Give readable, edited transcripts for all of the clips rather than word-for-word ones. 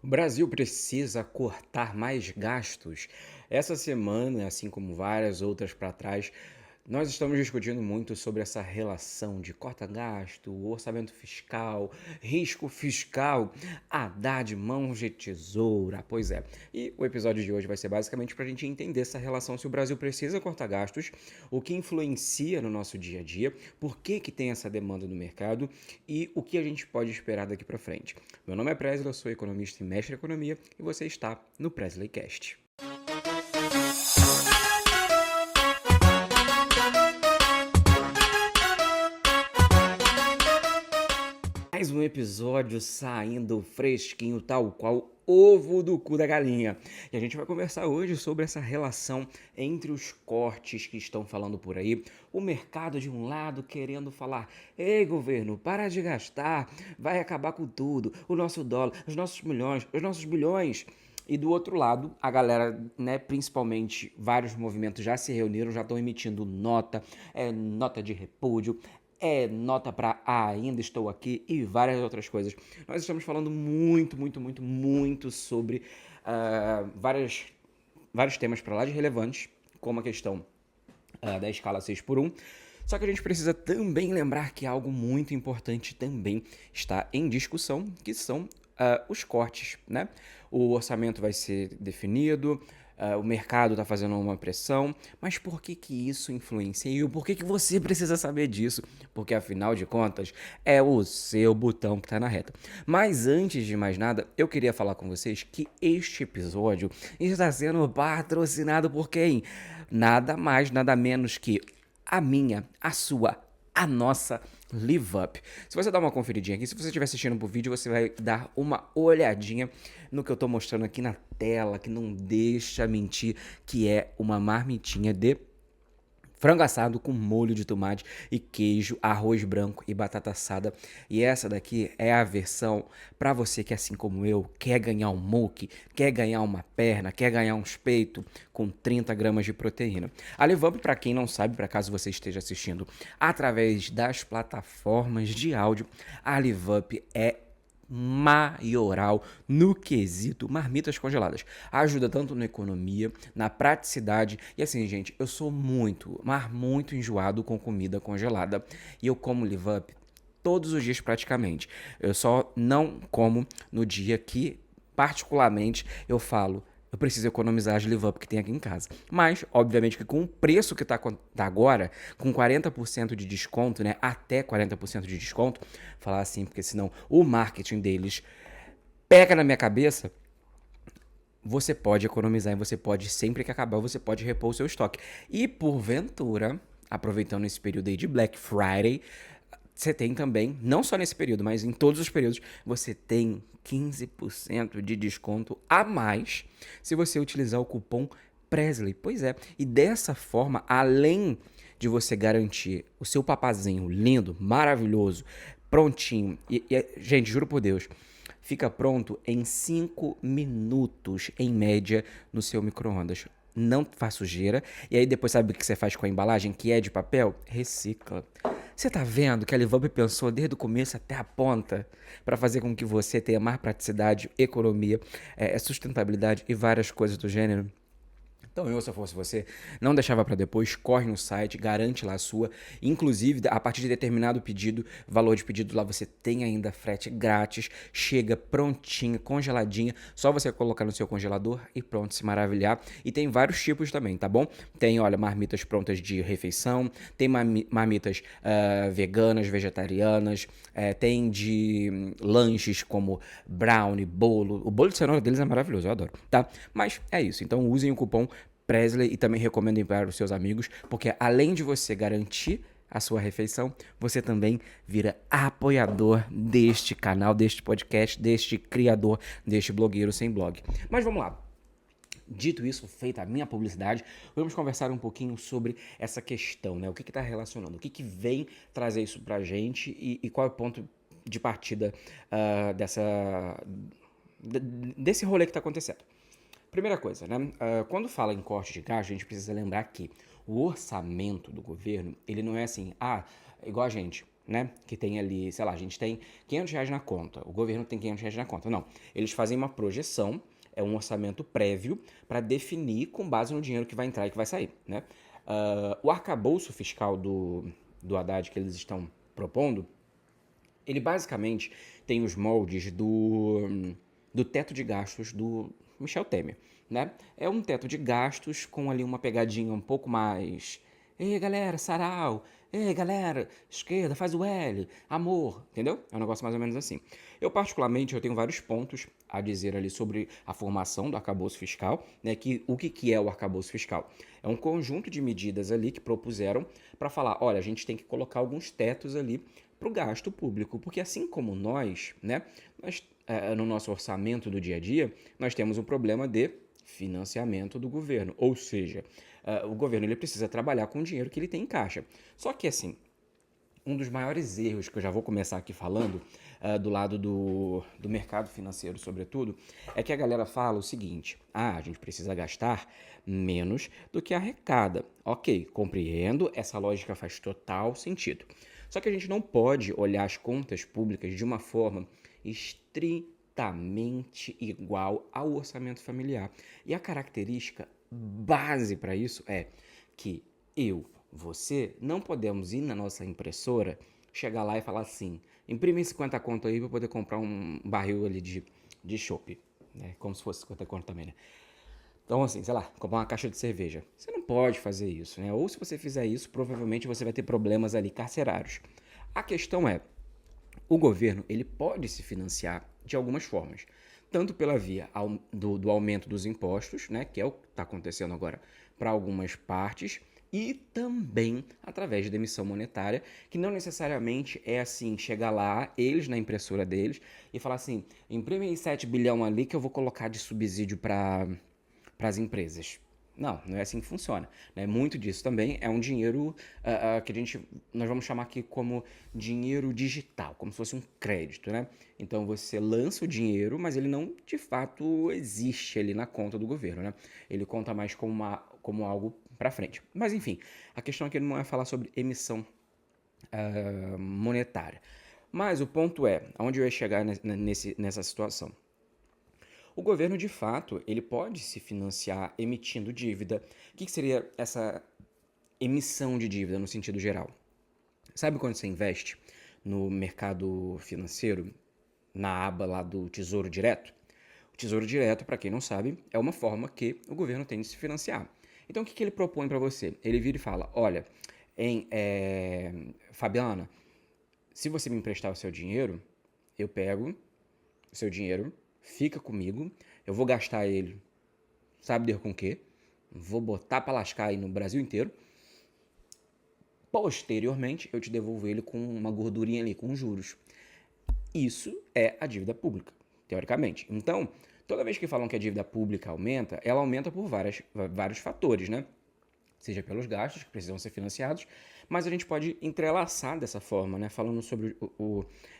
O Brasil precisa cortar mais gastos. Essa semana, assim como várias outras para trás, nós estamos discutindo muito sobre essa relação de corta-gasto, orçamento fiscal, risco fiscal, Haddad mãos de tesoura. Pois é. E o episódio de hoje vai ser basicamente para a gente entender essa relação, se o Brasil precisa cortar gastos, o que influencia no nosso dia a dia, por que tem essa demanda no mercado e o que a gente pode esperar daqui para frente. Meu nome é Presley, eu sou economista e mestre em economia e você está no Presley Cast. Mais um episódio saindo fresquinho, tal qual ovo do cu da galinha. E a gente vai conversar hoje sobre essa relação entre os cortes que estão falando por aí, o mercado de um lado querendo falar: ei, governo, para de gastar, vai acabar com tudo, o nosso dólar, os nossos milhões, os nossos bilhões. E do outro lado, a galera, né, principalmente vários movimentos já se reuniram, já estão emitindo nota de repúdio, nota para ainda estou aqui e várias outras coisas. Nós estamos falando muito sobre vários temas para lá de relevantes, como a questão da escala 6 por 1. Só que a gente precisa também lembrar que algo muito importante também está em discussão, que são os cortes, né? O orçamento vai ser definido, o mercado está fazendo uma pressão, mas por que isso influencia e por que você precisa saber disso? Porque afinal de contas é o seu botão que está na reta. Mas antes de mais nada, eu queria falar com vocês que este episódio está sendo patrocinado por quem? Nada mais, nada menos que a minha, a sua, a nossa Live Up. Se você dar uma conferidinha aqui, se você estiver assistindo pro vídeo, você vai dar uma olhadinha no que eu tô mostrando aqui na tela, que não deixa mentir, que é uma marmitinha de frango assado com molho de tomate e queijo, arroz branco e batata assada. E essa daqui é a versão para você que, assim como eu, quer ganhar um moque, quer ganhar uma perna, quer ganhar uns peitos com 30 gramas de proteína. A Levamp, para quem não sabe, para caso você esteja assistindo através das plataformas de áudio, a Levamp é maioral no quesito marmitas congeladas. Ajuda tanto na economia, na praticidade e assim, gente, eu sou muito, mas muito enjoado com comida congelada e eu como Live Up todos os dias praticamente. Eu só não como no dia que particularmente eu falo: eu preciso economizar as Live Up que tem aqui em casa. Mas, obviamente, que com o preço que tá agora, com 40% de desconto, né? Até 40% de desconto, falar assim, porque senão o marketing deles pega na minha cabeça. Você pode economizar e você pode, sempre que acabar, você pode repor o seu estoque. E porventura, aproveitando esse período aí de Black Friday, você tem também, não só nesse período, mas em todos os períodos, você tem 15% de desconto a mais se você utilizar o cupom Presley. Pois é, e dessa forma, além de você garantir o seu papazinho lindo, maravilhoso, prontinho, gente, juro por Deus, fica pronto em 5 minutos, em média, no seu micro-ondas. Não faz sujeira. E aí depois sabe o que você faz com a embalagem, que é de papel? Recicla. Você tá vendo que a Livamp pensou desde o começo até a ponta para fazer com que você tenha mais praticidade, economia, sustentabilidade e várias coisas do gênero? Então eu, se eu fosse você, não deixava para depois, corre no site, garante lá a sua. Inclusive, a partir de determinado pedido, valor de pedido lá, você tem ainda frete grátis, chega prontinha, congeladinha, só você colocar no seu congelador e pronto, se maravilhar. E tem vários tipos também, tá bom? Tem, olha, marmitas prontas de refeição, tem marmitas veganas, vegetarianas, tem de lanches como brownie, bolo. O bolo de cenoura deles é maravilhoso, eu adoro, tá? Mas é isso, então usem o cupom Presley e também recomendem para os seus amigos, porque além de você garantir a sua refeição, você também vira apoiador deste canal, deste podcast, deste criador, deste blogueiro sem blog. Mas vamos lá. Dito isso, feita a minha publicidade, vamos conversar um pouquinho sobre essa questão, né? O que está relacionando, o que vem trazer isso pra gente e qual é o ponto de partida desse rolê que está acontecendo. Primeira coisa, né? Quando fala em corte de gasto, a gente precisa lembrar que o orçamento do governo, ele não é assim, igual a gente. né? Que tem ali, sei lá, a gente tem R$ 500 na conta, o governo tem R$ 500 na conta. Não, eles fazem uma projeção, é um orçamento prévio para definir com base no dinheiro que vai entrar e que vai sair, né? O arcabouço fiscal do Haddad que eles estão propondo, ele basicamente tem os moldes do teto de gastos do Michel Temer, né? É um teto de gastos com ali uma pegadinha um pouco mais... Ei, galera, sarau! Ei, galera, esquerda, faz o L, amor, entendeu? É um negócio mais ou menos assim. Eu, particularmente, eu tenho vários pontos a dizer ali sobre a formação do arcabouço fiscal, né? O que é o arcabouço fiscal? É um conjunto de medidas ali que propuseram para falar, olha, a gente tem que colocar alguns tetos ali para o gasto público, porque assim como nós no nosso orçamento do dia a dia, nós temos um problema de financiamento do governo, ou seja, o governo ele precisa trabalhar com o dinheiro que ele tem em caixa. Só que assim, um dos maiores erros que eu já vou começar aqui falando, do lado do mercado financeiro, sobretudo, é que a galera fala o seguinte: a gente precisa gastar menos do que arrecada. Ok, compreendo, essa lógica faz total sentido. Só que a gente não pode olhar as contas públicas de uma forma estritamente igual ao orçamento familiar. E a característica base para isso é que você, não podemos ir na nossa impressora, chegar lá e falar assim, imprime 50 conto aí para poder comprar um barril ali de chopp, né? Como se fosse 50 conto também, né? Então, assim, sei lá, comprar uma caixa de cerveja. Você não pode fazer isso, né? Ou se você fizer isso, provavelmente você vai ter problemas ali carcerários. A questão é, o governo ele pode se financiar de algumas formas, tanto pela via do aumento dos impostos, né, que é o que está acontecendo agora para algumas partes, e também através da emissão monetária, que não necessariamente é assim, chegar lá, eles na impressora deles, e falar assim, imprime aí 7 bilhão ali que eu vou colocar de subsídio para as empresas. Não, não é assim que funciona. Né? Muito disso também é um dinheiro que nós vamos chamar aqui como dinheiro digital, como se fosse um crédito, né? Então você lança o dinheiro, mas ele não de fato existe ali na conta do governo, né? Ele conta mais como algo para frente. Mas enfim, a questão aqui não é falar sobre emissão monetária. Mas o ponto é, aonde eu ia chegar nessa situação? O governo, de fato, ele pode se financiar emitindo dívida. O que seria essa emissão de dívida no sentido geral? Sabe quando você investe no mercado financeiro, na aba lá do Tesouro Direto? O Tesouro Direto, para quem não sabe, é uma forma que o governo tem de se financiar. Então, o que ele propõe para você? Ele vira e fala, olha, Fabiana, se você me emprestar o seu dinheiro, eu pego o seu dinheiro, fica comigo, eu vou gastar ele, sabe Deus com o quê? Vou botar pra lascar aí no Brasil inteiro. Posteriormente, eu te devolvo ele com uma gordurinha ali, com juros. Isso é a dívida pública, teoricamente. Então, toda vez que falam que a dívida pública aumenta, ela aumenta por vários fatores, né? Seja pelos gastos que precisam ser financiados, mas a gente pode entrelaçar dessa forma, né? Falando sobre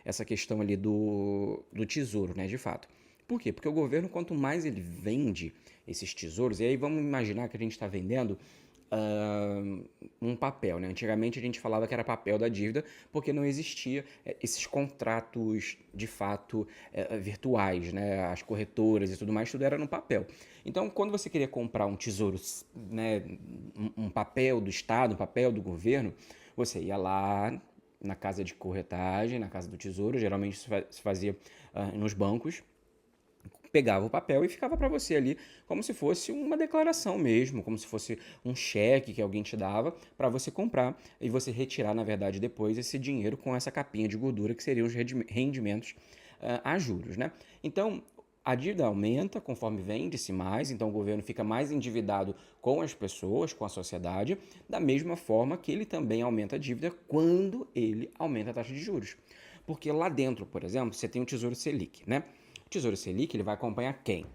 essa questão ali do tesouro, né? De fato. Por quê? Porque o governo, quanto mais ele vende esses tesouros, e aí vamos imaginar que a gente está vendendo um papel, né? Antigamente a gente falava que era papel da dívida porque não existia esses contratos de fato virtuais, né? As corretoras e tudo mais, tudo era no papel. Então, quando você queria comprar um tesouro, né, um papel do Estado, um papel do governo, você ia lá na casa de corretagem, na casa do tesouro, geralmente isso se fazia nos bancos, pegava o papel e ficava para você ali como se fosse uma declaração mesmo, como se fosse um cheque que alguém te dava para você comprar e você retirar, na verdade, depois esse dinheiro com essa capinha de gordura que seriam os rendimentos a juros, né? Então, a dívida aumenta conforme vende-se mais, então o governo fica mais endividado com as pessoas, com a sociedade, da mesma forma que ele também aumenta a dívida quando ele aumenta a taxa de juros. Porque lá dentro, por exemplo, você tem o Tesouro Selic, né? O Tesouro Selic ele vai acompanhar quem?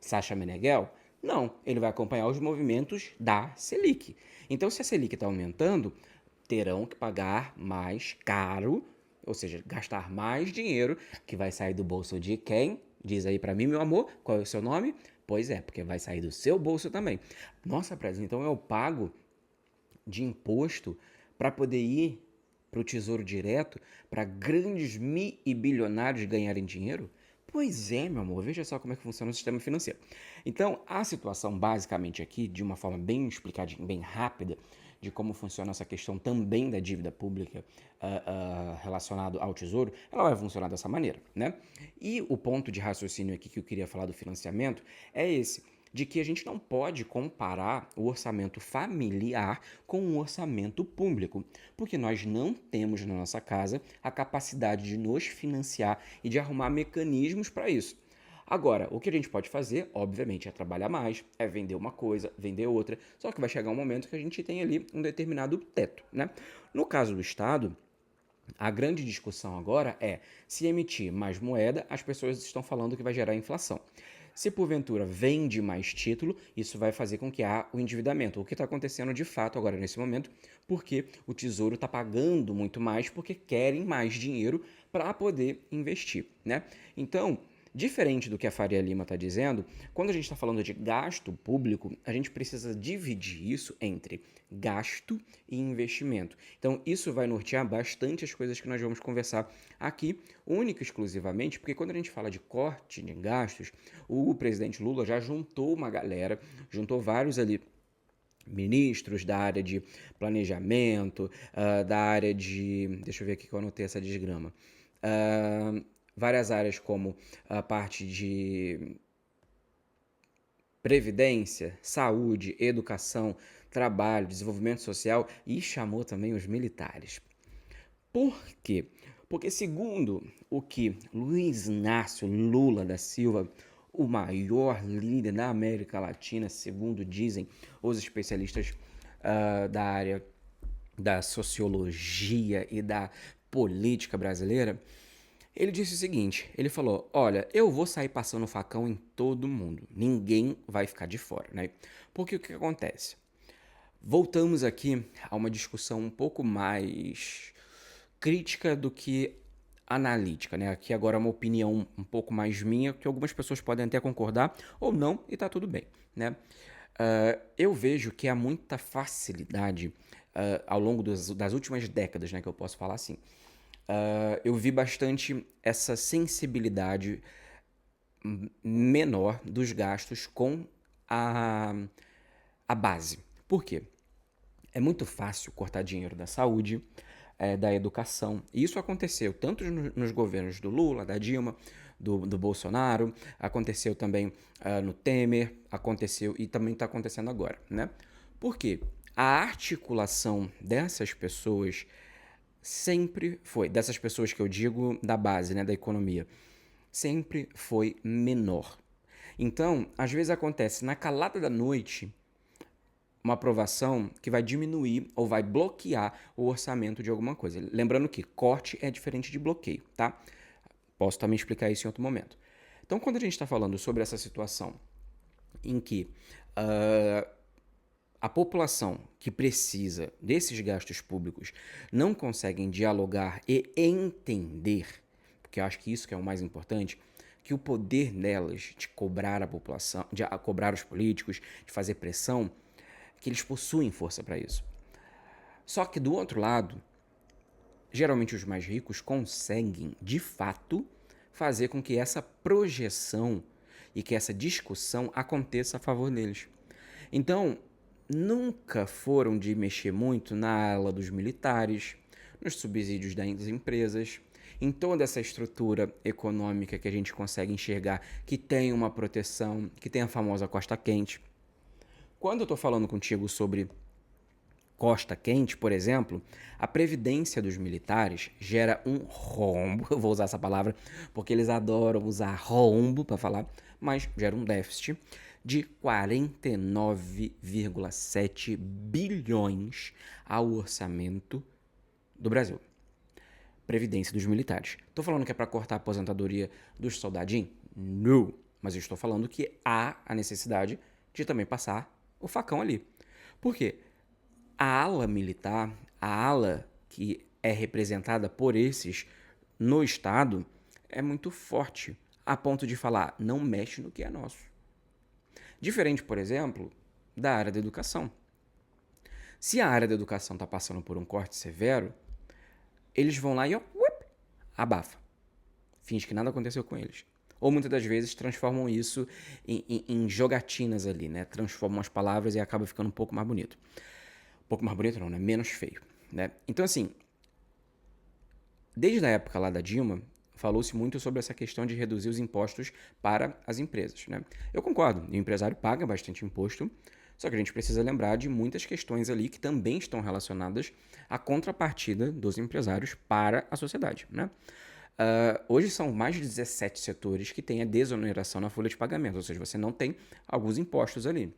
Sacha Meneghel? Não, ele vai acompanhar os movimentos da Selic. Então, se a Selic está aumentando, terão que pagar mais caro, ou seja, gastar mais dinheiro, que vai sair do bolso de quem? Diz aí para mim, meu amor, qual é o seu nome? Pois é, porque vai sair do seu bolso também. Nossa, Preza, então eu pago de imposto para poder ir para o Tesouro Direto, para grandes e bilionários ganharem dinheiro? Pois é, meu amor, veja só como é que funciona o sistema financeiro. Então, a situação basicamente aqui, de uma forma bem explicadinha, bem rápida, de como funciona essa questão também da dívida pública relacionado ao Tesouro, ela vai funcionar dessa maneira, né? E o ponto de raciocínio aqui que eu queria falar do financiamento é esse, de que a gente não pode comparar o orçamento familiar com o orçamento público, porque nós não temos na nossa casa a capacidade de nos financiar e de arrumar mecanismos para isso. Agora, o que a gente pode fazer, obviamente, é trabalhar mais, é vender uma coisa, vender outra, só que vai chegar um momento que a gente tem ali um determinado teto, né? No caso do Estado, a grande discussão agora é se emitir mais moeda, as pessoas estão falando que vai gerar inflação. Se porventura vende mais título, isso vai fazer com que há o endividamento. O que está acontecendo de fato agora nesse momento, porque o Tesouro está pagando muito mais porque querem mais dinheiro para poder investir, né? Então, diferente do que a Faria Lima está dizendo, quando a gente está falando de gasto público, a gente precisa dividir isso entre gasto e investimento. Então, isso vai nortear bastante as coisas que nós vamos conversar aqui, única e exclusivamente, porque quando a gente fala de corte de gastos, o presidente Lula já juntou uma galera, juntou vários ali ministros da área de planejamento, da área de... Deixa eu ver aqui que eu anotei essa desgrama. Várias áreas como a parte de previdência, saúde, educação, trabalho, desenvolvimento social e chamou também os militares. Por quê? Porque segundo o que Luiz Inácio Lula da Silva, o maior líder da América Latina, segundo dizem os especialistas da área da sociologia e da política brasileira, ele disse o seguinte, ele falou, olha, eu vou sair passando facão em todo mundo, ninguém vai ficar de fora, né? Porque o que acontece? Voltamos aqui a uma discussão um pouco mais crítica do que analítica, né? Aqui agora é uma opinião um pouco mais minha, que algumas pessoas podem até concordar ou não, e tá tudo bem, né? Eu vejo que há muita facilidade ao longo das últimas décadas, né, que eu posso falar assim. Eu vi bastante essa sensibilidade menor dos gastos com a base. Por quê? É muito fácil cortar dinheiro da saúde, da educação. E isso aconteceu tanto nos governos do Lula, da Dilma, do Bolsonaro, aconteceu também no Temer, aconteceu e também está acontecendo agora, né? Por quê? A articulação dessas pessoas sempre foi, dessas pessoas que eu digo da base, né, da economia, sempre foi menor. Então, às vezes acontece na calada da noite uma aprovação que vai diminuir ou vai bloquear o orçamento de alguma coisa. Lembrando que corte é diferente de bloqueio, tá? Posso também explicar isso em outro momento. Então, quando a gente está falando sobre essa situação em que a população que precisa desses gastos públicos não conseguem dialogar e entender, porque eu acho que isso que é o mais importante, que o poder delas de cobrar a população, de cobrar os políticos, de fazer pressão, que eles possuem força para isso. Só que do outro lado, geralmente os mais ricos conseguem, de fato, fazer com que essa projeção e que essa discussão aconteça a favor deles. Então, nunca foram de mexer muito na ala dos militares, nos subsídios das empresas, em toda essa estrutura econômica que a gente consegue enxergar que tem uma proteção, que tem a famosa costa quente. Quando eu estou falando contigo sobre costa quente, por exemplo, a previdência dos militares gera um rombo, eu vou usar essa palavra porque eles adoram usar rombo para falar, mas gera um déficit de 49,7 bilhões ao orçamento do Brasil. Previdência dos militares. Estou falando que é para cortar a aposentadoria dos soldadinhos? Não. Mas eu estou falando que há a necessidade de também passar o facão ali. Por quê? A ala militar, a ala que é representada por esses no Estado, é muito forte, a ponto de falar, não mexe no que é nosso. Diferente, por exemplo, da área da educação. Se a área da educação está passando por um corte severo, eles vão lá e abafa. Finge que nada aconteceu com eles. Ou muitas das vezes transformam isso em jogatinas ali, né? Transformam as palavras e acaba ficando um pouco mais bonito. Um pouco mais bonito não, né? Menos feio, né? Então, assim, desde a época lá da Dilma, falou-se muito sobre essa questão de reduzir os impostos para as empresas, né? Eu concordo, o empresário paga bastante imposto, só que a gente precisa lembrar de muitas questões ali que também estão relacionadas à contrapartida dos empresários para a sociedade, né? Hoje são mais de 17 setores que têm a desoneração na folha de pagamento, ou seja, você não tem alguns impostos ali.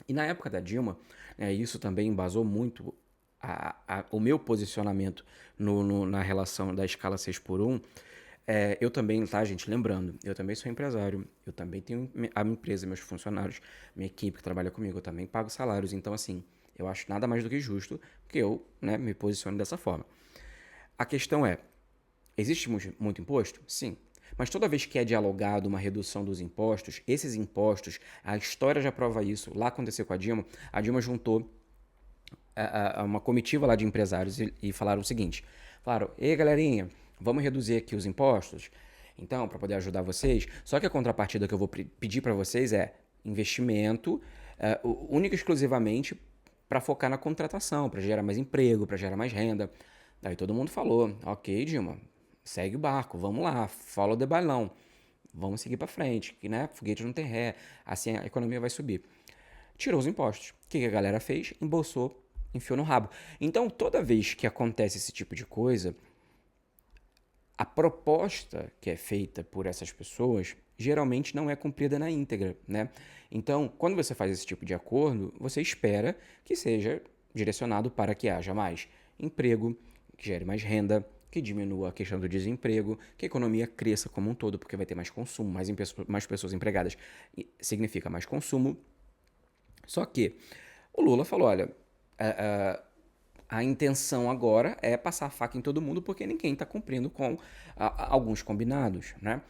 E na época da Dilma, isso também embasou muito o meu posicionamento na relação da escala 6 por 1. Eu também, tá, gente? Lembrando, eu também sou empresário, eu também tenho a minha empresa, meus funcionários, minha equipe que trabalha comigo, eu também pago salários. Então, assim, eu acho nada mais do que justo que eu, né, me posicione dessa forma. A questão é, existe muito imposto? Sim. Mas toda vez que é dialogado uma redução dos impostos, esses impostos, a história já prova isso. Lá aconteceu com a Dilma juntou uma comitiva lá de empresários e falaram o seguinte: falaram, ei galerinha, vamos reduzir aqui os impostos? Então, para poder ajudar vocês. Só que a contrapartida que eu vou pedir para vocês é investimento único e exclusivamente para focar na contratação, para gerar mais emprego, para gerar mais renda. Daí todo mundo falou, ok, Dilma, segue o barco, vamos lá, follow the balão, vamos seguir para frente, que né, foguete não tem ré, assim a economia vai subir. Tirou os impostos. O que a galera fez? Embolsou, enfiou no rabo. Então, toda vez que acontece esse tipo de coisa, a proposta que é feita por essas pessoas geralmente não é cumprida na íntegra, né? Então, quando você faz esse tipo de acordo, você espera que seja direcionado para que haja mais emprego, que gere mais renda, que diminua a questão do desemprego, que a economia cresça como um todo, porque vai ter mais consumo, mais pessoas empregadas significa mais consumo. Só que o Lula falou, olha, a intenção agora é passar a faca em todo mundo porque ninguém está cumprindo com alguns combinados, né?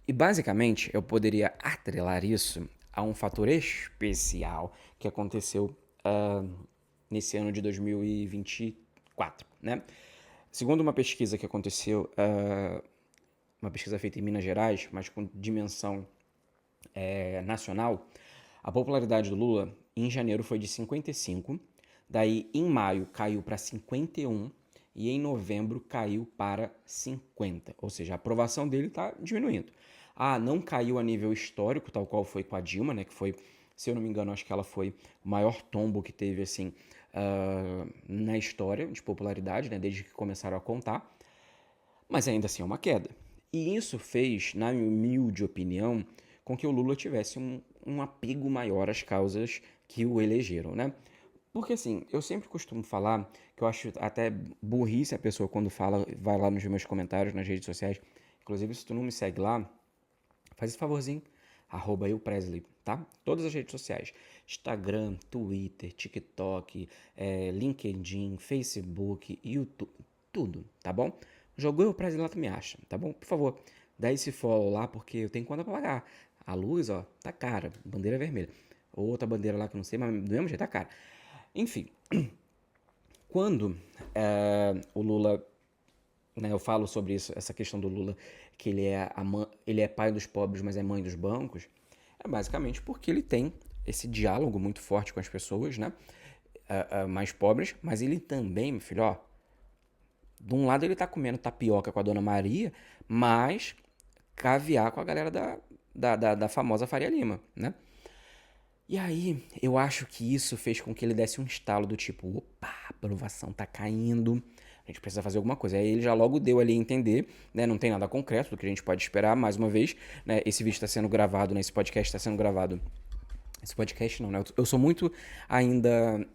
E basicamente eu poderia atrelar isso a um fator especial que aconteceu nesse ano de 2024, né? Segundo uma pesquisa que aconteceu, uma pesquisa feita em Minas Gerais, mas com dimensão nacional, a popularidade do Lula em janeiro foi de 55, daí em maio caiu para 51 e em novembro caiu para 50, ou seja, a aprovação dele está diminuindo. Não caiu a nível histórico, tal qual foi com a Dilma, né, que foi, se eu não me engano, acho que ela foi o maior tombo que teve assim na história de popularidade, né, desde que começaram a contar, mas ainda assim é uma queda. E isso fez, na minha humilde opinião, com que o Lula tivesse um apego maior às causas que o elegeram, né? Porque assim, eu sempre costumo falar que eu acho até burrice a pessoa quando fala, vai lá nos meus comentários nas redes sociais. Inclusive, se tu não me segue lá, faz esse favorzinho, @eupresley, tá? Todas as redes sociais, Instagram, Twitter, TikTok, LinkedIn, Facebook, YouTube, tudo, tá bom? Jogou Eu Presley lá, tu me acha, tá bom? Por favor, dá esse follow lá, porque eu tenho conta pra pagar. A luz, ó, tá cara, bandeira vermelha. Outra bandeira lá que eu não sei, mas do mesmo jeito tá cara. Enfim, quando o Lula, né, eu falo sobre isso, essa questão do Lula, que ele é pai dos pobres, mas é mãe dos bancos, é basicamente porque ele tem esse diálogo muito forte com as pessoas, né, mais pobres, mas ele também, meu filho, ó, de um lado ele tá comendo tapioca com a Dona Maria, mas caviar com a galera da famosa Faria Lima, né? E aí, eu acho que isso fez com que ele desse um estalo do tipo, opa, a aprovação tá caindo, a gente precisa fazer alguma coisa. Aí ele já logo deu ali a entender, né? Não tem nada concreto do que a gente pode esperar, mais uma vez, né? Esse vídeo está sendo gravado, né? Esse podcast está sendo gravado. Esse podcast não, né? Eu sou muito ainda.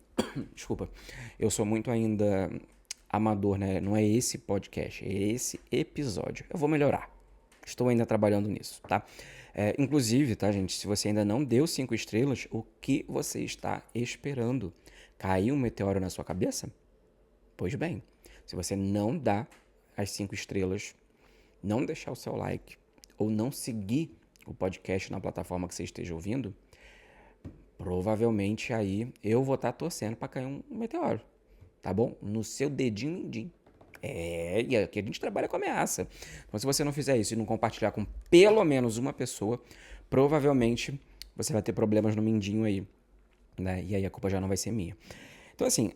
Desculpa. Eu sou muito ainda amador, né? Não é esse podcast, é esse episódio. Eu vou melhorar. Estou ainda trabalhando nisso, tá? Inclusive, tá, gente? Se você ainda não deu 5 estrelas, o que você está esperando? Caiu um meteoro na sua cabeça? Pois bem, se você não dá as 5 estrelas, não deixar o seu like ou não seguir o podcast na plataforma que você esteja ouvindo, provavelmente aí eu vou estar torcendo para cair um meteoro, tá bom? No seu dedinho mindinho. E aqui a gente trabalha com ameaça. Então, se você não fizer isso e não compartilhar com pelo menos uma pessoa, provavelmente você vai ter problemas no mindinho aí, né? E aí a culpa já não vai ser minha. Então, assim,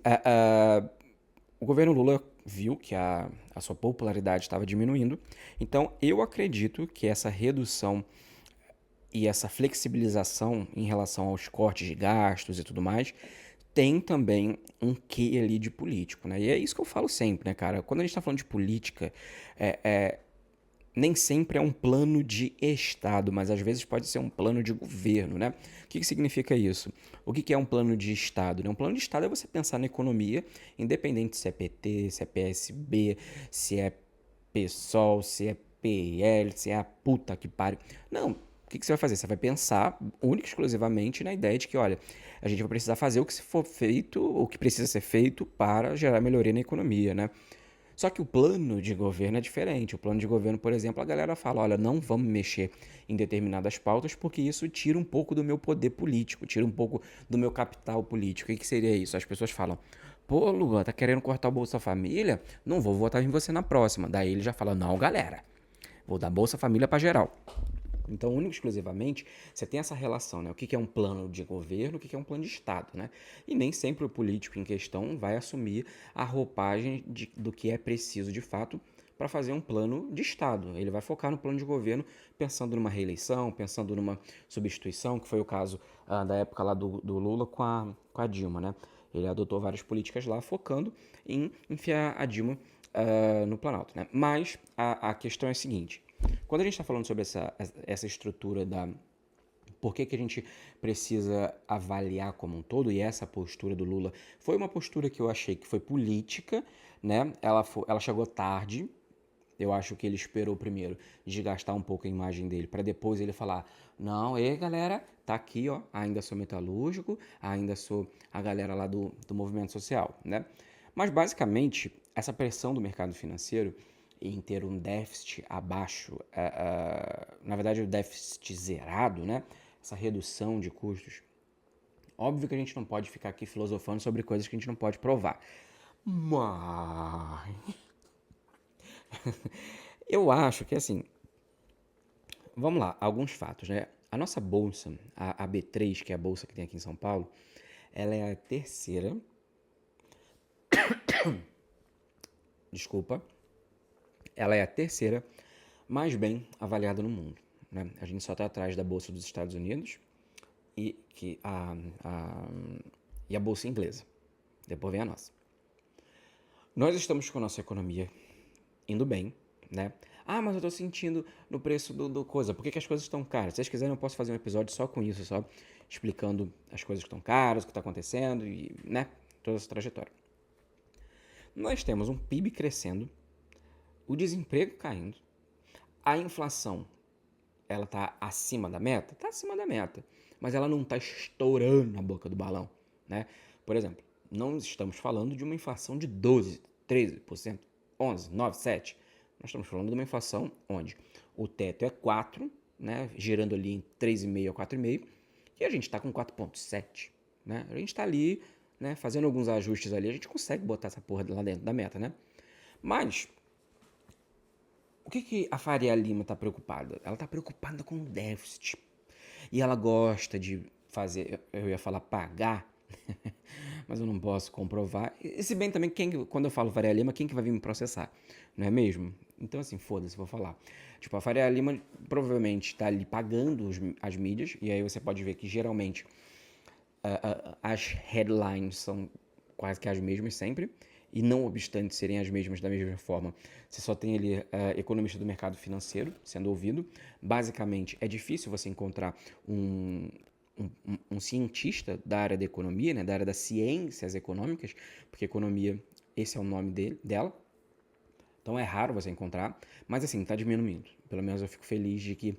o governo Lula viu que a sua popularidade estava diminuindo, então eu acredito que essa redução e essa flexibilização em relação aos cortes de gastos e tudo mais tem também um quê ali de político, né? E é isso que eu falo sempre, né, cara? Quando a gente tá falando de política, nem sempre é um plano de Estado, mas às vezes pode ser um plano de governo, né? O que significa isso? O que é um plano de Estado, né? Um plano de Estado é você pensar na economia, independente se é PT, se é PSB, se é PSOL, se é PL, se é a puta que pariu. Não, o que você vai fazer? Você vai pensar única e exclusivamente na ideia de que, olha, a gente vai precisar fazer o que for feito, o que precisa ser feito para gerar melhoria na economia, né? Só que o plano de governo é diferente. O plano de governo, por exemplo, a galera fala: olha, não vamos mexer em determinadas pautas porque isso tira um pouco do meu poder político, tira um pouco do meu capital político. O que seria isso? As pessoas falam: pô, Lula, tá querendo cortar o Bolsa Família? Não vou votar em você na próxima. Daí ele já fala: não, galera, vou dar Bolsa Família pra geral. Então, único e exclusivamente, você tem essa relação, né? O que é um plano de governo, o que é um plano de Estado, né? E nem sempre o político em questão vai assumir a roupagem do que é preciso de fato para fazer um plano de Estado. Ele vai focar no plano de governo pensando numa reeleição, pensando numa substituição, que foi o caso da época lá do Lula com a Dilma, né? Ele adotou várias políticas lá focando em enfiar a Dilma no Planalto, né? Mas a questão é a seguinte: quando a gente está falando sobre essa estrutura da por que a gente precisa avaliar como um todo, e essa postura do Lula foi uma postura que eu achei que foi política, né? Ela chegou tarde. Eu acho que ele esperou primeiro desgastar um pouco a imagem dele para depois ele falar: não, galera, tá aqui, ó, ainda sou metalúrgico, ainda sou a galera lá do movimento social, né? Mas basicamente, essa pressão do mercado financeiro em ter um déficit abaixo, na verdade o déficit zerado, né? Essa redução de custos. Óbvio que a gente não pode ficar aqui filosofando sobre coisas que a gente não pode provar. Mas eu acho que assim, vamos lá, alguns fatos, né? A nossa bolsa, a B3, que é a bolsa que tem aqui em São Paulo, ela é a terceira. Desculpa. Ela é a terceira mais bem avaliada no mundo, né? A gente só está atrás da bolsa dos Estados Unidos e a bolsa inglesa. Depois vem a nossa. Nós estamos com a nossa economia indo bem, né? Ah, mas eu tô sentindo no preço do coisa. Por que as coisas estão caras? Se vocês quiserem, eu posso fazer um episódio só com isso, só explicando as coisas que estão caras, o que está acontecendo e, né? Toda essa trajetória. Nós temos um PIB crescendo, o desemprego caindo, a inflação, ela tá acima da meta? Tá acima da meta, mas ela não tá estourando na boca do balão, né? Por exemplo, não estamos falando de uma inflação de 12, 13%, 11, 9, 7. Nós estamos falando de uma inflação onde o teto é 4, né, girando ali em 3,5 a 4,5, e a gente está com 4,7, né? A gente está ali, né, fazendo alguns ajustes ali, a gente consegue botar essa porra lá dentro da meta, né? Mas o que a Faria Lima está preocupada? Ela está preocupada com o déficit. E ela gosta de fazer, eu ia falar pagar, mas eu não posso comprovar. E se bem também, quando eu falo Faria Lima, quem que vai vir me processar? Não é mesmo? Então, assim, foda-se, vou falar. Tipo, a Faria Lima provavelmente está ali pagando as mídias, e aí você pode ver que geralmente as headlines são quase que as mesmas sempre, e não obstante serem as mesmas da mesma forma, você só tem ali economista do mercado financeiro sendo ouvido. Basicamente, é difícil você encontrar um cientista da área da economia, né, da área das ciências econômicas, porque economia, esse é o nome dela. Então é raro você encontrar, mas assim, está diminuindo. Pelo menos eu fico feliz de que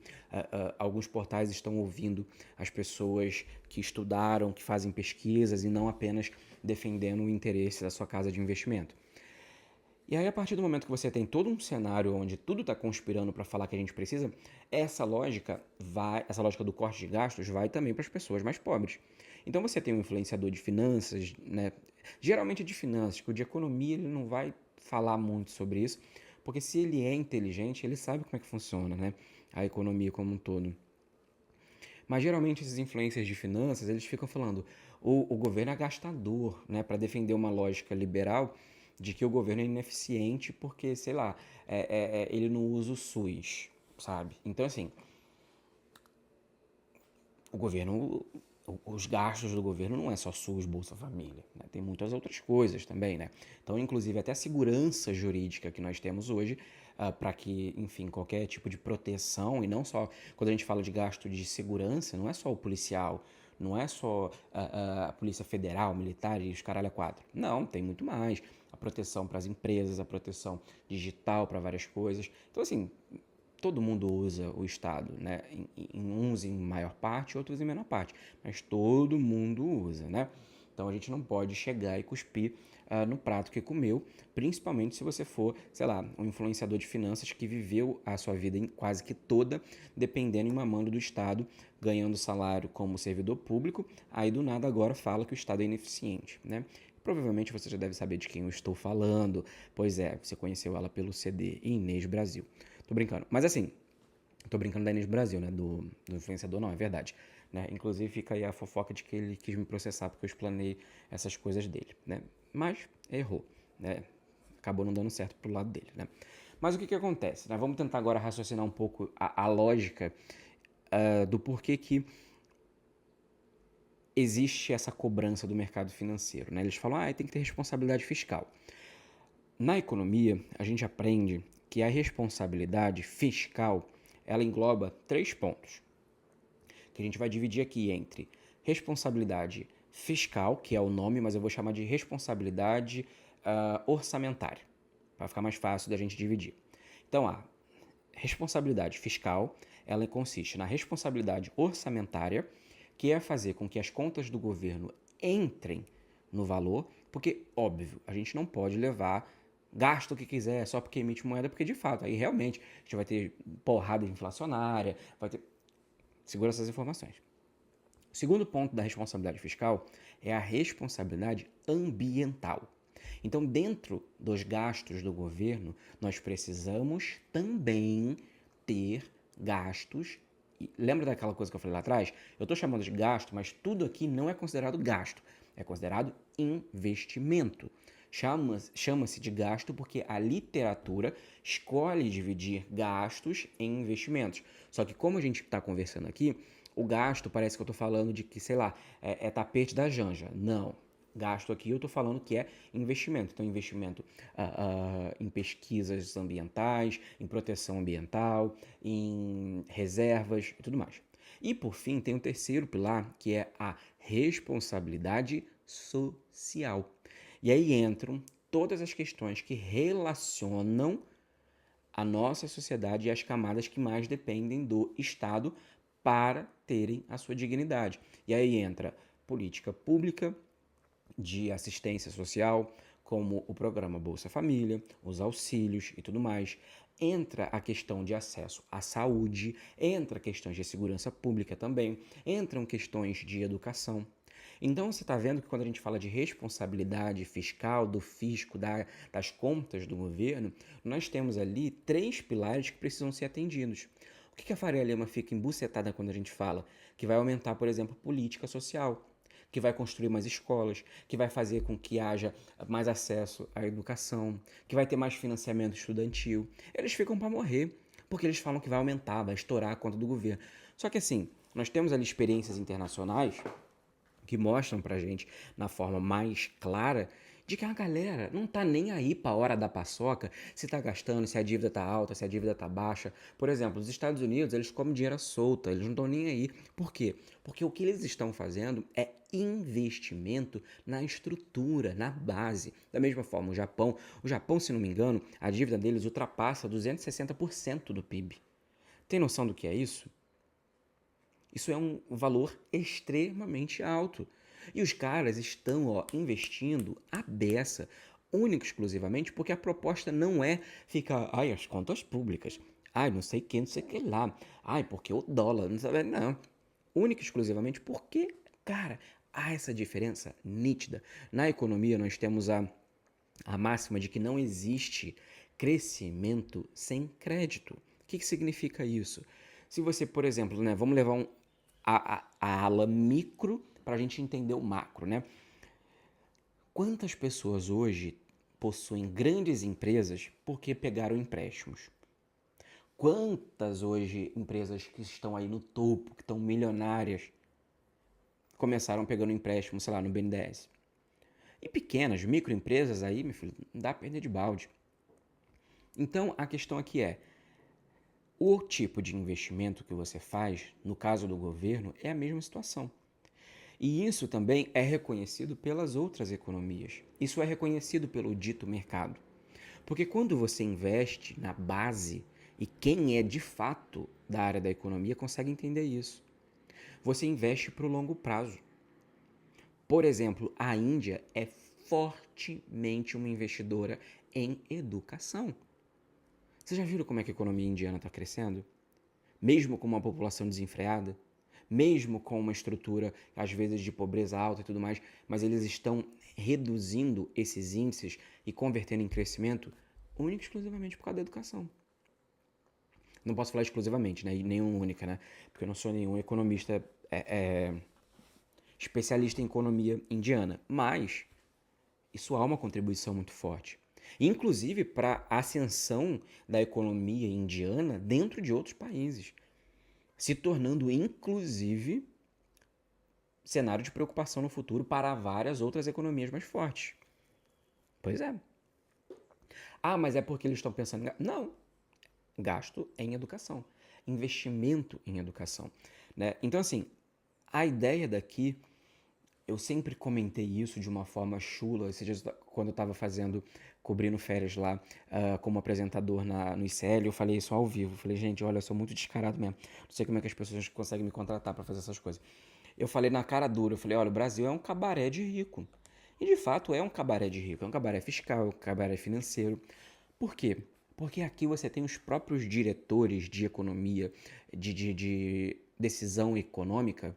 alguns portais estão ouvindo as pessoas que estudaram, que fazem pesquisas e não apenas defendendo o interesse da sua casa de investimento. E aí, a partir do momento que você tem todo um cenário onde tudo está conspirando para falar que a gente precisa, essa lógica do corte de gastos vai também para as pessoas mais pobres. Então você tem um influenciador de finanças, né? Geralmente de finanças, que o de economia ele não vai falar muito sobre isso, porque se ele é inteligente, ele sabe como é que funciona, né? A economia como um todo. Mas geralmente esses influencers de finanças, eles ficam falando, o governo é gastador, né? Para defender uma lógica liberal de que o governo é ineficiente porque, sei lá, ele não usa o SUS, sabe? Então, assim, o governo, os gastos do governo não é só SUS, Bolsa Família, né? Tem muitas outras coisas também, né? Então, inclusive, até a segurança jurídica que nós temos hoje, para que, enfim, qualquer tipo de proteção, e não só, quando a gente fala de gasto de segurança, não é só o policial, não é só a Polícia Federal, militar e os caralho a quatro. Não, tem muito mais. A proteção para as empresas, a proteção digital para várias coisas. Então, assim, todo mundo usa o Estado, né? Uns em maior parte, outros em menor parte, mas todo mundo usa, né? Então a gente não pode chegar e cuspir no prato que comeu, principalmente se você for, sei lá, um influenciador de finanças que viveu a sua vida quase que toda dependendo e mamando do Estado, ganhando salário como servidor público, aí do nada agora fala que o Estado é ineficiente, né? Provavelmente você já deve saber de quem eu estou falando, pois é, você conheceu ela pelo CD Inês Brasil. Tô brincando. Mas assim, tô brincando da Inês Brasil, né? Do influenciador, não, é verdade. Né? Inclusive fica aí a fofoca de que ele quis me processar porque eu explanei essas coisas dele, né? Mas errou, né? Acabou não dando certo pro lado dele, né? Mas o que acontece? Né? Vamos tentar agora raciocinar um pouco a lógica do porquê que existe essa cobrança do mercado financeiro, né? Eles falam, tem que ter responsabilidade fiscal. Na economia, a gente aprende que a responsabilidade fiscal, ela engloba 3 pontos, que a gente vai dividir aqui entre responsabilidade fiscal, que é o nome, mas eu vou chamar de responsabilidade orçamentária, para ficar mais fácil da gente dividir. Então, a responsabilidade fiscal, ela consiste na responsabilidade orçamentária, que é fazer com que as contas do governo entrem no valor, porque, óbvio, a gente não pode levar gasta o que quiser só porque emite moeda, porque de fato, aí realmente a gente vai ter porrada inflacionária, vai ter... Segura essas informações. O segundo ponto da responsabilidade fiscal é a responsabilidade ambiental. Então, dentro dos gastos do governo, nós precisamos também ter gastos. E lembra daquela coisa que eu falei lá atrás? Eu estou chamando de gasto, mas tudo aqui não é considerado gasto, é considerado investimento. Chama-se de gasto porque a literatura escolhe dividir gastos em investimentos. Só que como a gente está conversando aqui, o gasto parece que eu estou falando de que, sei lá, é tapete da Janja. Não. Gasto aqui eu estou falando que é investimento. Então, investimento em pesquisas ambientais, em proteção ambiental, em reservas e tudo mais. E, por fim, tem o terceiro pilar, que é a responsabilidade social. E aí entram todas as questões que relacionam a nossa sociedade e as camadas que mais dependem do Estado para terem a sua dignidade. E aí entra política pública de assistência social, como o programa Bolsa Família, os auxílios e tudo mais. Entra a questão de acesso à saúde, entra questões de segurança pública também, entram questões de educação. Então você está vendo que quando a gente fala de responsabilidade fiscal, do fisco, das contas do governo, nós temos ali 3 pilares que precisam ser atendidos. O que a Faria Lima fica embucetada quando a gente fala? Que vai aumentar, por exemplo, política social, que vai construir mais escolas, que vai fazer com que haja mais acesso à educação, que vai ter mais financiamento estudantil. Eles ficam para morrer, porque eles falam que vai aumentar, vai estourar a conta do governo. Só que assim, nós temos ali experiências internacionais que mostram pra gente na forma mais clara de que a galera não tá nem aí pra hora da paçoca, se tá gastando, se a dívida tá alta, se a dívida tá baixa. Por exemplo, os Estados Unidos, eles comem dinheiro solta, eles não estão nem aí. Por quê? Porque o que eles estão fazendo é investimento na estrutura, na base. Da mesma forma, o Japão, se não me engano, a dívida deles ultrapassa 260% do PIB. Tem noção do que é isso? Isso é um valor extremamente alto. E os caras estão investindo a beça, única e exclusivamente porque a proposta não é ficar, as contas públicas, não sei o que, não sei o que lá, porque o dólar, não sabe, não. Única e exclusivamente porque, cara, há essa diferença nítida. Na economia nós temos a máxima de que não existe crescimento sem crédito. O que significa isso? Se você, por exemplo, né, vamos levar a ala micro para a gente entender o macro, né? Quantas pessoas hoje possuem grandes empresas porque pegaram empréstimos? Quantas hoje empresas que estão aí no topo, que estão milionárias, começaram pegando empréstimo, sei lá, no BNDES? E pequenas, microempresas aí, meu filho, não dá perda de balde. Então, a questão aqui é, o tipo de investimento que você faz, no caso do governo, é a mesma situação. E isso também é reconhecido pelas outras economias. Isso é reconhecido pelo dito mercado. Porque quando você investe na base, e quem é de fato da área da economia consegue entender isso, você investe para o longo prazo. Por exemplo, a Índia é fortemente uma investidora em educação. Vocês já viram como é que a economia indiana está crescendo? Mesmo com uma população desenfreada, mesmo com uma estrutura, às vezes, de pobreza alta e tudo mais, mas eles estão reduzindo esses índices e convertendo em crescimento única e exclusivamente por causa da educação. Não posso falar exclusivamente, né? E nenhum única, né? Porque eu não sou nenhum economista especialista em economia indiana, mas isso há uma contribuição muito forte. Inclusive para a ascensão da economia indiana dentro de outros países, se tornando inclusive cenário de preocupação no futuro para várias outras economias mais fortes. Pois é. Ah, mas é porque eles estão pensando em... Não. Gasto em educação. Investimento em educação. Né? Então, assim, a ideia daqui, eu sempre comentei isso de uma forma chula, quando eu estava cobrindo férias lá como apresentador no ICL, eu falei isso ao vivo. Falei, gente, olha, eu sou muito descarado mesmo. Não sei como é que as pessoas conseguem me contratar para fazer essas coisas. Eu falei na cara dura, eu falei, olha, o Brasil é um cabaré de rico. E de fato é um cabaré de rico, é um cabaré fiscal, é um cabaré financeiro. Por quê? Porque aqui você tem os próprios diretores de economia, de decisão econômica,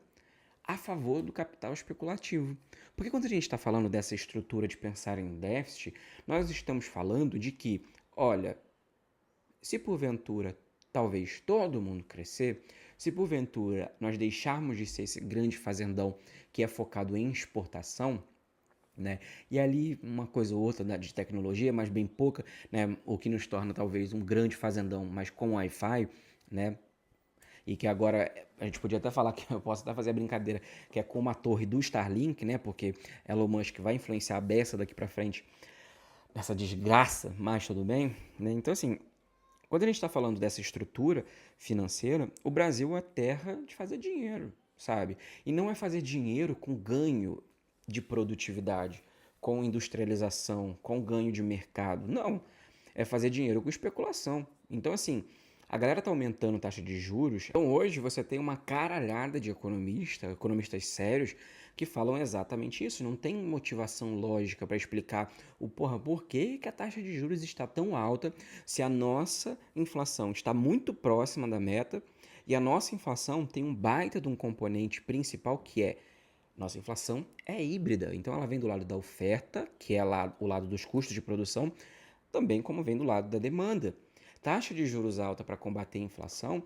a favor do capital especulativo. Porque quando a gente está falando dessa estrutura de pensar em déficit, nós estamos falando de que, olha, se porventura talvez todo mundo crescer, se porventura nós deixarmos de ser esse grande fazendão que é focado em exportação, né? E ali uma coisa ou outra, né, de tecnologia, mas bem pouca, né? O que nos torna talvez um grande fazendão, mas com Wi-Fi, né? E que agora a gente podia até falar que eu posso até fazer a brincadeira que é como a torre do Starlink, né? Porque Elon Musk vai influenciar a beça daqui para frente nessa desgraça, mas tudo bem, né? Então assim, quando a gente está falando dessa estrutura financeira, o Brasil é terra de fazer dinheiro, sabe? E não é fazer dinheiro com ganho de produtividade, com industrialização, com ganho de mercado. Não. É fazer dinheiro com especulação. Então, assim, a galera tá aumentando a taxa de juros. Então, hoje você tem uma caralhada de economistas sérios, que falam exatamente isso. Não tem motivação lógica para explicar por que a taxa de juros está tão alta se a nossa inflação está muito próxima da meta e a nossa inflação tem um baita de um componente principal que é nossa inflação é híbrida, então ela vem do lado da oferta, que é o lado dos custos de produção, também como vem do lado da demanda. Taxa de juros alta para combater a inflação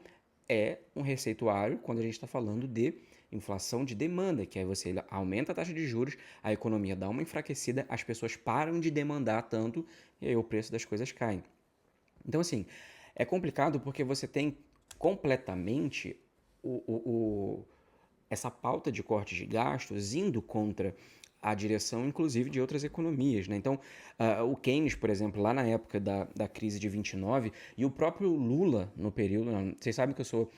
é um receituário quando a gente está falando de inflação de demanda, que aí você aumenta a taxa de juros, a economia dá uma enfraquecida, as pessoas param de demandar tanto e aí o preço das coisas cai. Então, assim, é complicado porque você tem completamente essa pauta de cortes de gastos indo contra a direção, inclusive, de outras economias. Né? Então, o Keynes, por exemplo, lá na época da crise de 29, e o próprio Lula no período... Vocês sabem que eu sou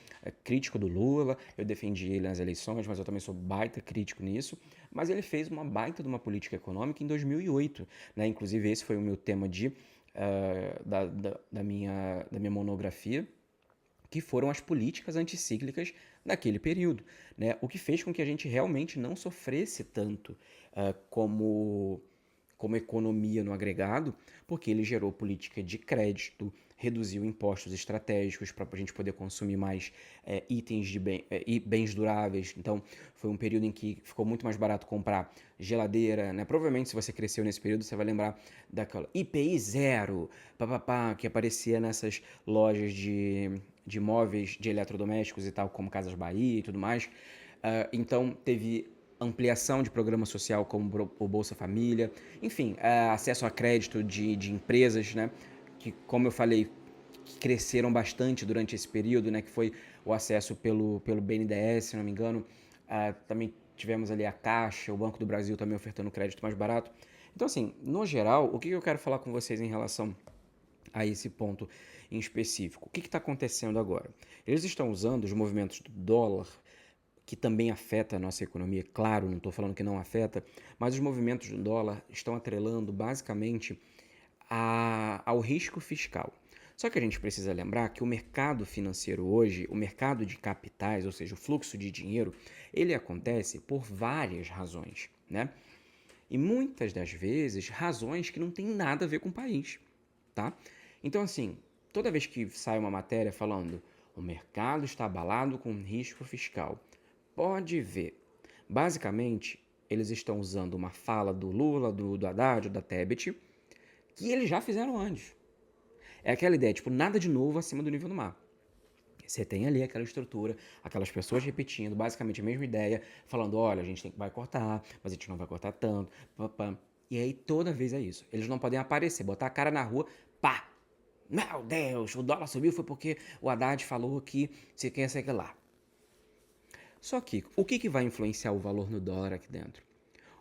crítico do Lula, eu defendi ele nas eleições, mas eu também sou baita crítico nisso, mas ele fez uma baita de uma política econômica em 2008. Né? Inclusive, esse foi o meu tema da minha monografia, que foram as políticas anticíclicas daquele período, né? O que fez com que a gente realmente não sofresse tanto como como economia no agregado, porque ele gerou política de crédito, reduziu impostos estratégicos para a gente poder consumir mais itens e bens duráveis. Então, foi um período em que ficou muito mais barato comprar geladeira, né? Provavelmente, se você cresceu nesse período, você vai lembrar daquela IPI zero, papapá, que aparecia nessas lojas de móveis, de eletrodomésticos e tal, como Casas Bahia e tudo mais. Então, teve ampliação de programa social como o Bolsa Família, enfim, acesso a crédito de empresas, né, que, como eu falei, que cresceram bastante durante esse período, né, que foi o acesso pelo BNDES, se não me engano. Também tivemos ali a Caixa, o Banco do Brasil também ofertando crédito mais barato. Então, assim, no geral, o que eu quero falar com vocês em relação a esse ponto em específico? O que está acontecendo agora? Eles estão usando os movimentos do dólar, que também afeta a nossa economia, claro, não estou falando que não afeta, mas os movimentos do dólar estão atrelando basicamente ao risco fiscal. Só que a gente precisa lembrar que o mercado financeiro hoje, o mercado de capitais, ou seja, o fluxo de dinheiro, ele acontece por várias razões, né? E muitas das vezes, razões que não têm nada a ver com o país, tá? Então, assim, toda vez que sai uma matéria falando o mercado está abalado com risco fiscal, pode ver. Basicamente, eles estão usando uma fala do Lula, do Haddad, da Tebet, que eles já fizeram antes. É aquela ideia, tipo, nada de novo acima do nível do mar. Você tem ali aquela estrutura, aquelas pessoas repetindo basicamente a mesma ideia, falando, olha, a gente vai cortar, mas a gente não vai cortar tanto, papam. E aí toda vez é isso. Eles não podem aparecer, botar a cara na rua, pá! Meu Deus, o dólar subiu foi porque o Haddad falou que você quer sei lá. Só que o que vai influenciar o valor no dólar aqui dentro?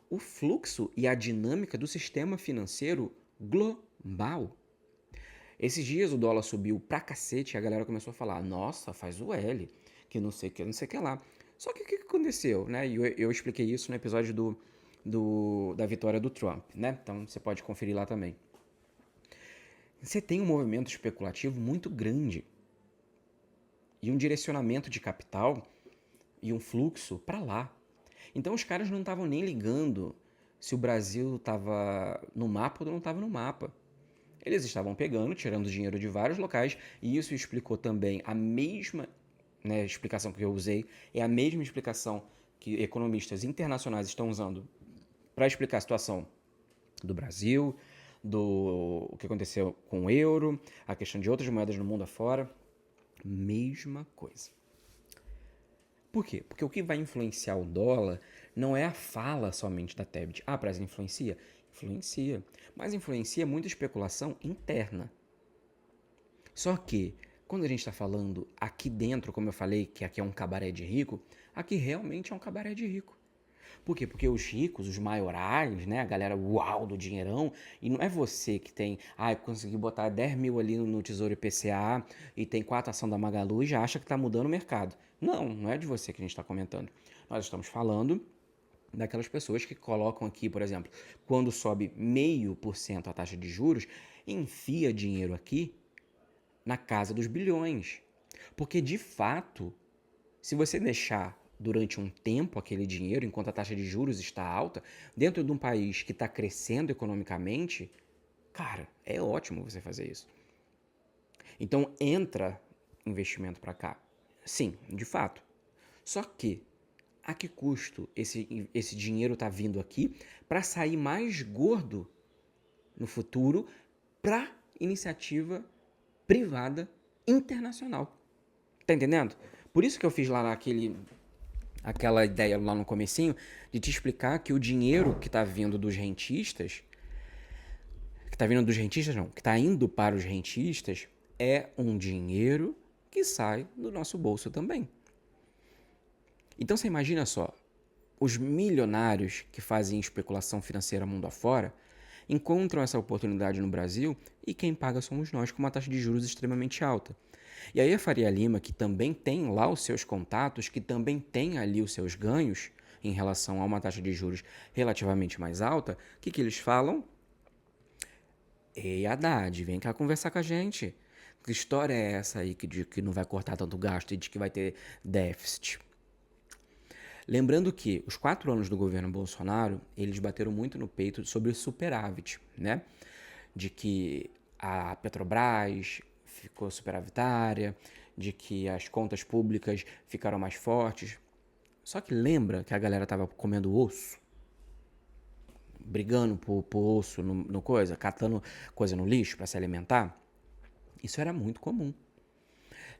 O fluxo e a dinâmica do sistema financeiro global. Esses dias o dólar subiu pra cacete e a galera começou a falar, nossa, faz o L, que não sei o que, não sei o que lá. Só que o que aconteceu, né? E eu expliquei isso no episódio da vitória do Trump, né? Então você pode conferir lá também. Você tem um movimento especulativo muito grande e um direcionamento de capital e um fluxo para lá. Então os caras não estavam nem ligando se o Brasil estava no mapa ou não estava no mapa. Eles estavam pegando, tirando dinheiro de vários locais, e isso explicou também a mesma, né, explicação que eu usei, é a mesma explicação que economistas internacionais estão usando para explicar a situação do Brasil, o que aconteceu com o euro, a questão de outras moedas no mundo afora. Mesma coisa. Por quê? Porque o que vai influenciar o dólar não é a fala somente da Tebet. Ah, Brasil influencia? Influencia. Mas influencia muita especulação interna. Só que, quando a gente está falando aqui dentro, como eu falei, que aqui é um cabaré de rico, aqui realmente é um cabaré de rico. Por quê? Porque os ricos, os maiorais, né? A galera uau do dinheirão, e não é você que tem, eu consegui botar 10 mil ali no Tesouro IPCA e tem 4 ação da Magalu e já acha que está mudando o mercado. Não, não é de você que a gente está comentando. Nós estamos falando daquelas pessoas que colocam aqui, por exemplo, quando sobe 0,5% a taxa de juros, enfia dinheiro aqui na casa dos bilhões. Porque, de fato, se você deixar durante um tempo aquele dinheiro, enquanto a taxa de juros está alta, dentro de um país que está crescendo economicamente, cara, é ótimo você fazer isso. Então entra investimento para cá. Sim, de fato. Só que a que custo esse dinheiro está vindo aqui para sair mais gordo no futuro para iniciativa privada internacional. Tá entendendo? Por isso que eu fiz lá aquela ideia lá no comecinho de te explicar que o dinheiro que está vindo dos rentistas, que está indo para os rentistas, é um dinheiro que sai do nosso bolso também. Então você imagina só, os milionários que fazem especulação financeira mundo afora encontram essa oportunidade no Brasil e quem paga somos nós com uma taxa de juros extremamente alta. E aí a Faria Lima, que também tem lá os seus contatos, que também tem ali os seus ganhos em relação a uma taxa de juros relativamente mais alta, o que eles falam? Ei, Haddad, vem cá conversar com a gente. Que história é essa aí de que não vai cortar tanto gasto e de que vai ter déficit? Lembrando que os 4 anos do governo Bolsonaro, eles bateram muito no peito sobre o superávit, né? De que a Petrobras ficou superavitária, de que as contas públicas ficaram mais fortes. Só que lembra que a galera tava comendo osso? Brigando por osso no coisa, catando coisa no lixo para se alimentar? Isso era muito comum.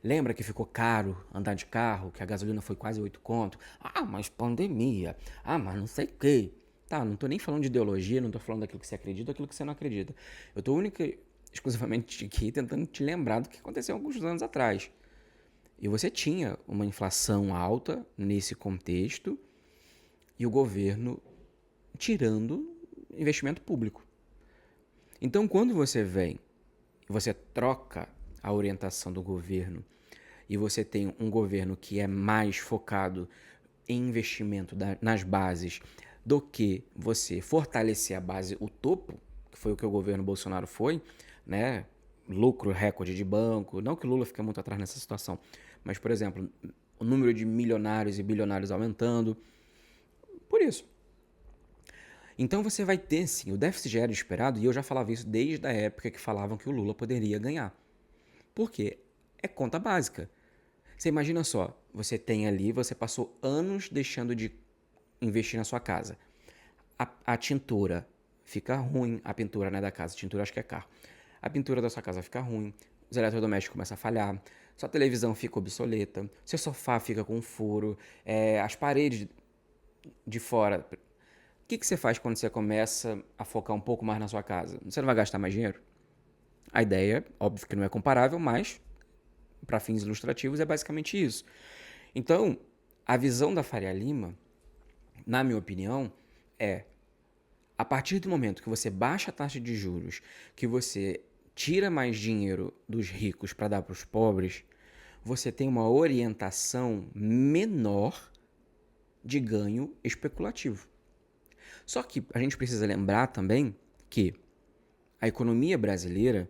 Lembra que ficou caro andar de carro, que a gasolina foi quase 8 conto? Ah, mas pandemia. Ah, mas não sei o quê. Tá, não tô nem falando de ideologia, não tô falando daquilo que você acredita, daquilo que você não acredita. Eu tô exclusivamente aqui tentando te lembrar do que aconteceu alguns anos atrás. E você tinha uma inflação alta nesse contexto e o governo tirando investimento público. Então, quando você vem, você troca a orientação do governo e você tem um governo que é mais focado em investimento nas bases do que você fortalecer a base, o topo, que foi o que o governo Bolsonaro foi, né? Lucro recorde de banco, não que o Lula fique muito atrás nessa situação, mas, por exemplo, o número de milionários e bilionários aumentando, por isso. Então você vai ter, sim, o déficit já era esperado, e eu já falava isso desde a época que falavam que o Lula poderia ganhar. Por quê? É conta básica. Você imagina só, você tem ali, você passou anos deixando de investir na sua casa. A tintura fica ruim, a pintura, né, da casa, tintura acho que é carro. A pintura da sua casa fica ruim, os eletrodomésticos começam a falhar, sua televisão fica obsoleta, seu sofá fica com furo, as paredes de fora. O que você faz quando você começa a focar um pouco mais na sua casa? Você não vai gastar mais dinheiro? A ideia, óbvio que não é comparável, mas para fins ilustrativos é basicamente isso. Então, a visão da Faria Lima, na minha opinião, é a partir do momento que você baixa a taxa de juros, que você tira mais dinheiro dos ricos para dar para os pobres, você tem uma orientação menor de ganho especulativo. Só que a gente precisa lembrar também que a economia brasileira,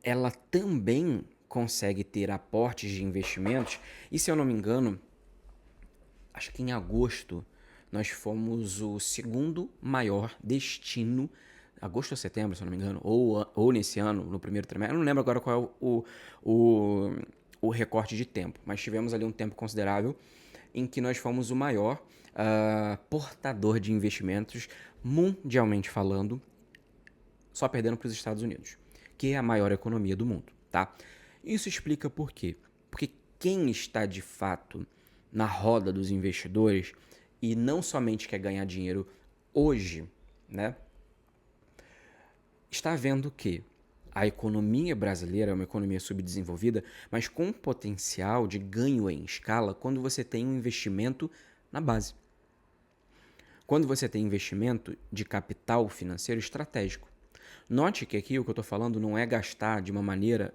ela também consegue ter aportes de investimentos, e se eu não me engano, acho que em agosto nós fomos o segundo maior destino, agosto ou setembro, se eu não me engano, ou nesse ano, no primeiro trimestre, eu não lembro agora qual é o recorte de tempo, mas tivemos ali um tempo considerável em que nós fomos o maior portador de investimentos, mundialmente falando, só perdendo para os Estados Unidos, que é a maior economia do mundo, tá? Isso explica por quê? Porque quem está de fato na roda dos investidores e não somente quer ganhar dinheiro hoje, né? Está vendo que a economia brasileira é uma economia subdesenvolvida, mas com potencial de ganho em escala quando você tem um investimento na base. Quando você tem investimento de capital financeiro estratégico. Note que aqui o que eu estou falando não é gastar de uma maneira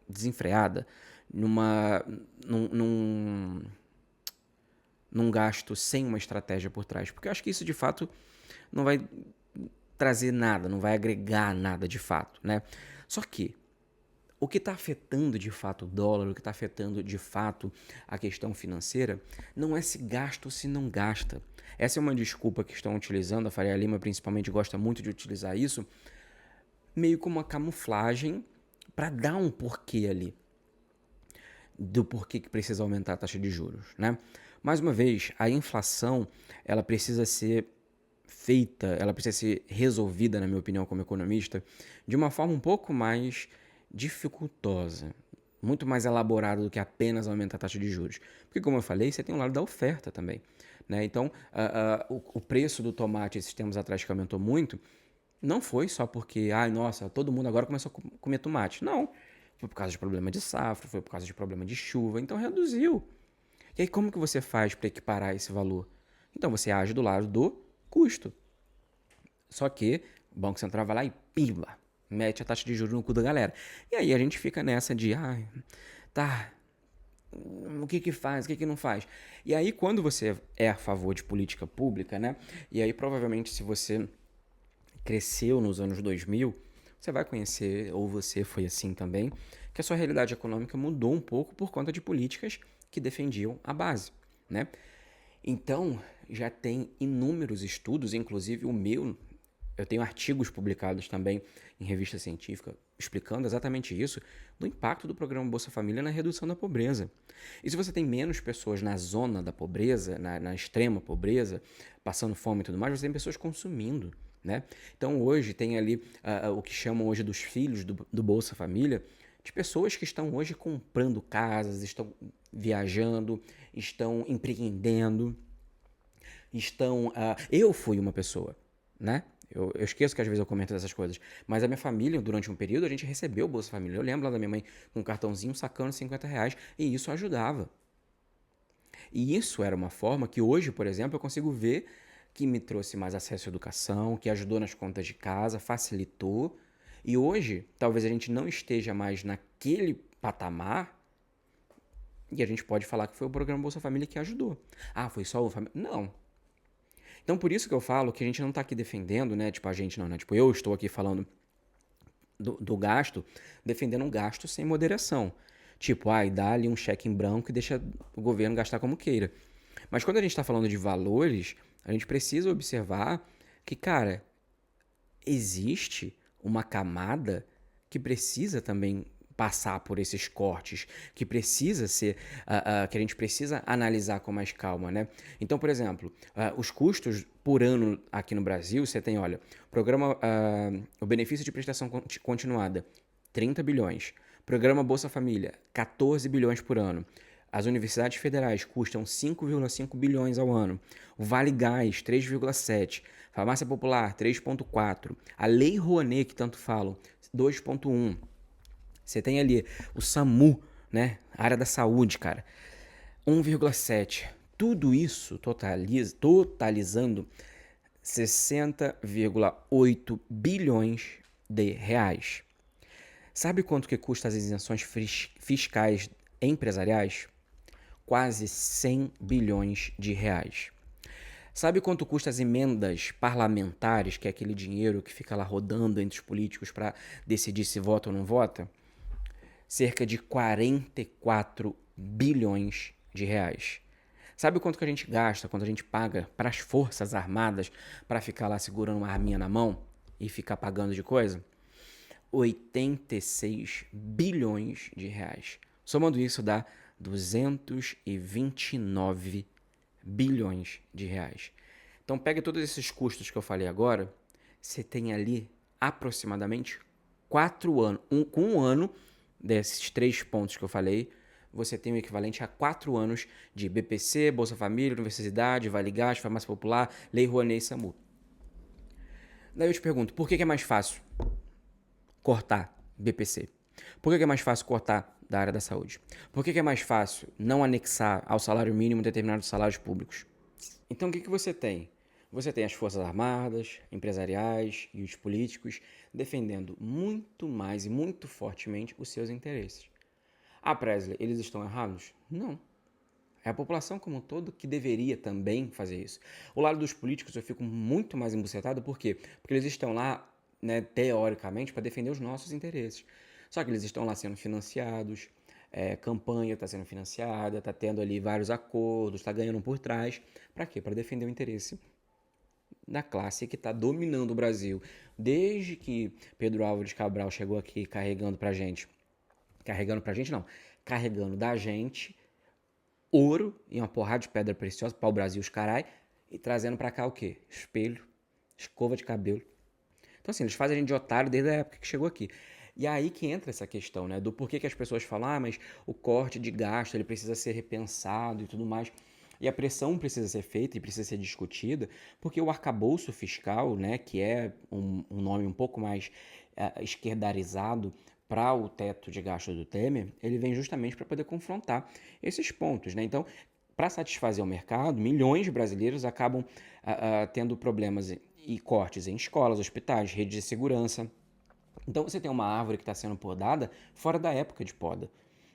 desenfreada, num gasto sem uma estratégia por trás. Porque eu acho que isso de fato não vai trazer nada, não vai agregar nada de fato, né? Só que o que está afetando de fato o dólar, o que está afetando de fato a questão financeira, não é se gasta ou se não gasta. Essa é uma desculpa que estão utilizando, a Faria Lima principalmente gosta muito de utilizar isso, meio como uma camuflagem para dar um porquê ali, do porquê que precisa aumentar a taxa de juros, né? Mais uma vez, a inflação, ela precisa ser feita, ela precisa ser resolvida, na minha opinião, como economista, de uma forma um pouco mais dificultosa, muito mais elaborada do que apenas aumentar a taxa de juros. Porque, como eu falei, você tem um lado da oferta também, né? Então, o preço do tomate esses tempos atrás que aumentou muito, não foi só porque, ai, nossa, todo mundo agora começou a comer tomate. Não, foi por causa de problema de safra, foi por causa de problema de chuva, então reduziu. E aí como que você faz para equiparar esse valor? Então você age do lado do custo. Só que o Banco Central vai lá e pimba, mete a taxa de juros no cu da galera. E aí a gente fica nessa de, tá, o que que faz, o que que não faz? E aí quando você é a favor de política pública, né? E aí provavelmente se você cresceu nos anos 2000, você vai conhecer, ou você foi assim também, que a sua realidade econômica mudou um pouco por conta de políticas que defendiam a base, né? Então, já tem inúmeros estudos, inclusive o meu, eu tenho artigos publicados também em revista científica explicando exatamente isso, do impacto do programa Bolsa Família na redução da pobreza. E se você tem menos pessoas na zona da pobreza, na extrema pobreza, passando fome e tudo mais, você tem pessoas consumindo, né? Então hoje tem ali o que chamam hoje dos filhos do Bolsa Família, de pessoas que estão hoje comprando casas, estão viajando, estão empreendendo, estão... eu fui uma pessoa, né? Eu esqueço que às vezes eu comento essas coisas. Mas a minha família, durante um período, a gente recebeu o Bolsa Família. Eu lembro lá da minha mãe com um cartãozinho sacando R$ 50 e isso ajudava. E isso era uma forma que hoje, por exemplo, eu consigo ver que me trouxe mais acesso à educação, que ajudou nas contas de casa, facilitou. E hoje, talvez a gente não esteja mais naquele patamar e a gente pode falar que foi o programa Bolsa Família que ajudou. Ah, foi só o Família? Não. Então, por isso que eu falo que a gente não está aqui defendendo, né? Tipo, a gente não, né? Tipo, eu estou aqui falando do gasto, defendendo um gasto sem moderação. Tipo, dá ali um cheque em branco e deixa o governo gastar como queira. Mas quando a gente está falando de valores, a gente precisa observar que, cara, existe uma camada que precisa também passar por esses cortes, que precisa ser, que a gente precisa analisar com mais calma, né? Então, por exemplo, os custos por ano aqui no Brasil, você tem, olha, programa, o benefício de prestação continuada, 30 bilhões. Programa Bolsa Família, 14 bilhões por ano. As universidades federais custam 5,5 bilhões ao ano. O Vale Gás, 3,7. Farmácia Popular, 3,4. A Lei Rouanet, que tanto falam, 2,1. Você tem ali o SAMU, né? A área da saúde, cara, 1,7. Tudo isso totalizando 60,8 bilhões de reais. Sabe quanto que custa as isenções fiscais empresariais? Quase 100 bilhões de reais. Sabe quanto custa as emendas parlamentares, que é aquele dinheiro que fica lá rodando entre os políticos para decidir se vota ou não vota? Cerca de 44 bilhões de reais. Sabe quanto que a gente gasta quando a gente paga para as Forças Armadas para ficar lá segurando uma arminha na mão e ficar pagando de coisa? 86 bilhões de reais. Somando isso dá 229 bilhões de reais. Então pega todos esses custos que eu falei agora, você tem ali aproximadamente 4 anos. Com um ano desses 3 pontos que eu falei, você tem o equivalente a 4 anos de BPC, Bolsa Família, Universidade, Vale Gás, Farmácia Popular, Lei Rouanet e SAMU. Daí eu te pergunto, por que é mais fácil cortar BPC? Por que é mais fácil cortar da área da saúde? Por que é mais fácil não anexar ao salário mínimo determinados salários públicos? Então o que você tem? Você tem as Forças Armadas, empresariais e os políticos defendendo muito mais e muito fortemente os seus interesses. Presley, eles estão errados? Não. É a população como um todo que deveria também fazer isso. O lado dos políticos eu fico muito mais embucetado, por quê? Porque eles estão lá, né, teoricamente, para defender os nossos interesses. Só que eles estão lá sendo financiados, campanha está sendo financiada, está tendo ali vários acordos, está ganhando por trás. Para quê? Para defender o interesse da classe que está dominando o Brasil. Desde que Pedro Álvares Cabral chegou aqui carregando da gente ouro e uma porrada de pedra preciosa para o Brasil, os carai, e trazendo para cá o quê? Espelho, escova de cabelo. Então assim, eles fazem a gente de otário desde a época que chegou aqui. E aí que entra essa questão, né, do porquê que as pessoas falam, mas o corte de gasto, ele precisa ser repensado e tudo mais. E a pressão precisa ser feita e precisa ser discutida, porque o arcabouço fiscal, né, que é um nome um pouco mais esquerdarizado para o teto de gasto do Temer, ele vem justamente para poder confrontar esses pontos, né? Então, para satisfazer o mercado, milhões de brasileiros acabam tendo problemas e cortes em escolas, hospitais, redes de segurança. Então você tem uma árvore que está sendo podada fora da época de poda,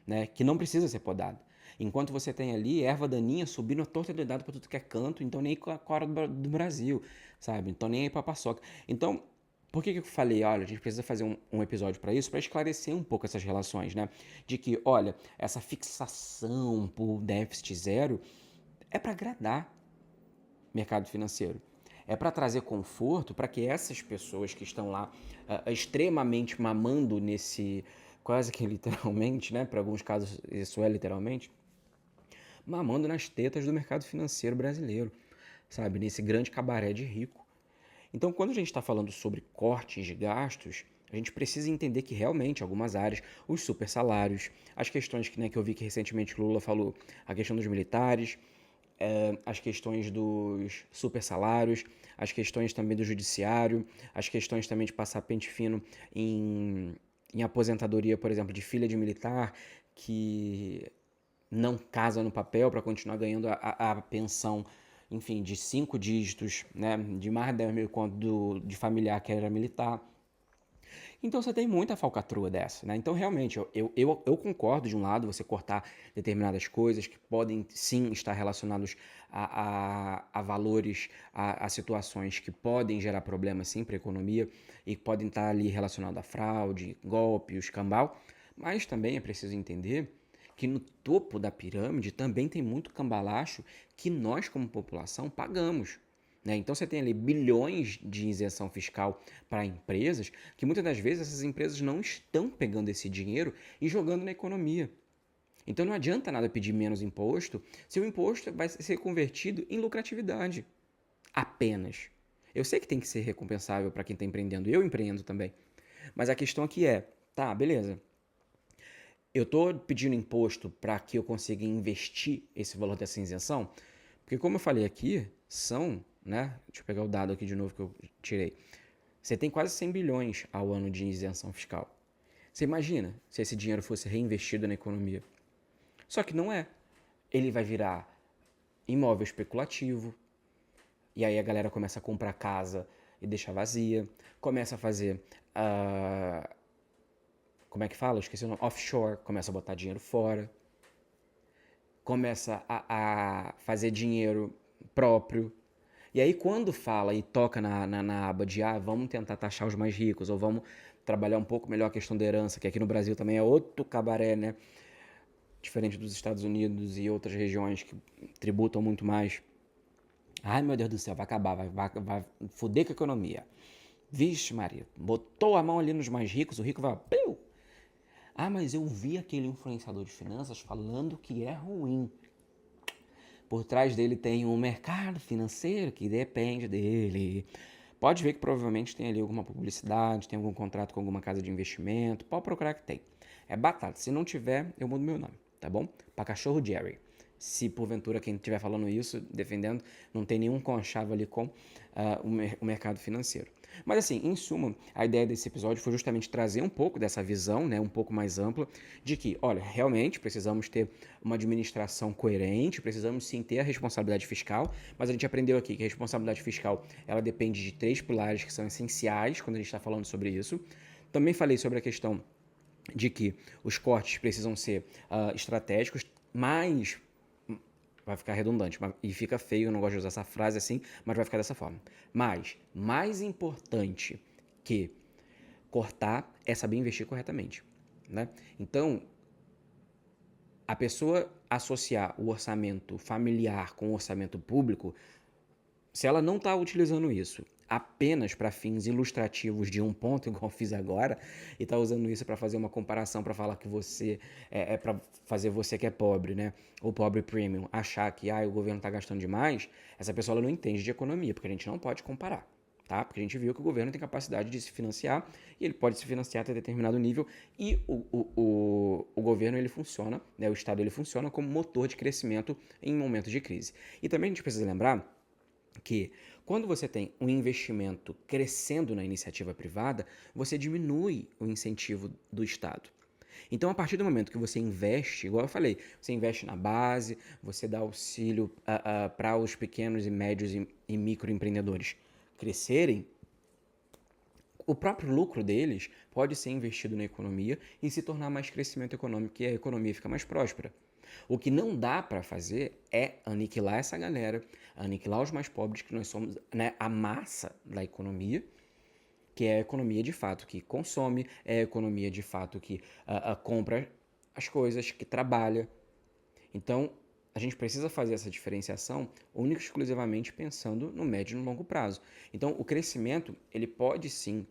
né? Que não precisa ser podada. Enquanto você tem ali erva daninha subindo a torta de dado para tudo que é canto, então nem com a hora do Brasil, sabe? Então nem aí para paçoca. Então, por que eu falei, olha, a gente precisa fazer um episódio para isso, para esclarecer um pouco essas relações, né? De que, olha, essa fixação por déficit zero é para agradar mercado financeiro. É para trazer conforto para que essas pessoas que estão lá extremamente mamando nesse, quase que literalmente, né? Para alguns casos isso é literalmente, mamando nas tetas do mercado financeiro brasileiro, sabe? Nesse grande cabaré de rico. Então, quando a gente está falando sobre cortes de gastos, a gente precisa entender que realmente algumas áreas, os super salários, as questões que, né, que eu vi que recentemente o Lula falou, a questão dos militares, as questões dos super salários, as questões também do judiciário, as questões também de passar pente fino em aposentadoria, por exemplo, de filha de militar, que não casa no papel para continuar ganhando a pensão, enfim, de 5 dígitos, né, de mais de 10 mil conto de familiar que era militar. Então você tem muita falcatrua dessa, né? Então realmente eu concordo de um lado você cortar determinadas coisas que podem sim estar relacionados a valores, a situações que podem gerar problemas sim para a economia e que podem estar ali relacionados a fraude, golpe, o escambau, mas também é preciso entender que no topo da pirâmide também tem muito cambalacho que nós como população pagamos. Né? Então você tem ali bilhões de isenção fiscal para empresas que muitas das vezes essas empresas não estão pegando esse dinheiro e jogando na economia. Então não adianta nada pedir menos imposto se o imposto vai ser convertido em lucratividade apenas. Eu sei que tem que ser recompensável para quem está empreendendo, eu empreendo também. Mas a questão aqui é, tá, beleza. Eu estou pedindo imposto para que eu consiga investir esse valor dessa isenção? Porque como eu falei aqui, são, né? Deixa eu pegar o dado aqui de novo que eu tirei. Você tem quase 100 bilhões ao ano de isenção fiscal. Você imagina se esse dinheiro fosse reinvestido na economia. Só que não é. Ele vai virar imóvel especulativo, e aí a galera começa a comprar casa e deixar vazia, começa a fazer, como é que fala? Eu esqueci o nome, offshore, começa a botar dinheiro fora, começa a fazer dinheiro próprio. E aí quando fala e toca na aba de vamos tentar taxar os mais ricos, ou vamos trabalhar um pouco melhor a questão da herança, que aqui no Brasil também é outro cabaré, né? Diferente dos Estados Unidos e outras regiões que tributam muito mais. Ai, meu Deus do céu, vai acabar, vai foder com a economia. Vixe, Maria, botou a mão ali nos mais ricos, o rico vai... Piu! Ah, mas eu vi aquele influenciador de finanças falando que é ruim. Por trás dele tem um mercado financeiro que depende dele. Pode ver que provavelmente tem ali alguma publicidade, tem algum contrato com alguma casa de investimento. Pode procurar que tem. É batata. Se não tiver, eu mudo meu nome, tá bom? Pra cachorro Jerry. Se porventura quem estiver falando isso, defendendo, não tem nenhum conchavo ali com o mercado financeiro. Mas assim, em suma, a ideia desse episódio foi justamente trazer um pouco dessa visão, né, um pouco mais ampla, de que, olha, realmente precisamos ter uma administração coerente, precisamos sim ter a responsabilidade fiscal, mas a gente aprendeu aqui que a responsabilidade fiscal, ela depende de 3 pilares que são essenciais quando a gente está falando sobre isso. Também falei sobre a questão de que os cortes precisam ser estratégicos, mas vai ficar redundante e fica feio, eu não gosto de usar essa frase assim, mas vai ficar dessa forma. Mas, mais importante que cortar é saber investir corretamente, né? Então, a pessoa associar o orçamento familiar com o orçamento público, se ela não está utilizando isso apenas para fins ilustrativos de um ponto, igual eu fiz agora, e está usando isso para fazer uma comparação, para falar que você é para fazer você que é pobre, né? Ou pobre premium, achar que o governo está gastando demais, essa pessoa ela não entende de economia, porque a gente não pode comparar. Tá? Porque a gente viu que o governo tem capacidade de se financiar e ele pode se financiar até determinado nível e o governo ele funciona, né? O Estado ele funciona como motor de crescimento em momentos de crise. E também a gente precisa lembrar que quando você tem um investimento crescendo na iniciativa privada, você diminui o incentivo do Estado. Então, a partir do momento que você investe, igual eu falei, você investe na base, você dá auxílio para os pequenos e médios e microempreendedores crescerem, o próprio lucro deles pode ser investido na economia e se tornar mais crescimento econômico e a economia fica mais próspera. O que não dá para fazer é aniquilar essa galera, aniquilar os mais pobres, que nós somos, né, a massa da economia, que é a economia de fato que consome, é a economia de fato que compra as coisas, que trabalha. Então, a gente precisa fazer essa diferenciação única e exclusivamente pensando no médio e no longo prazo. Então, o crescimento, ele pode sim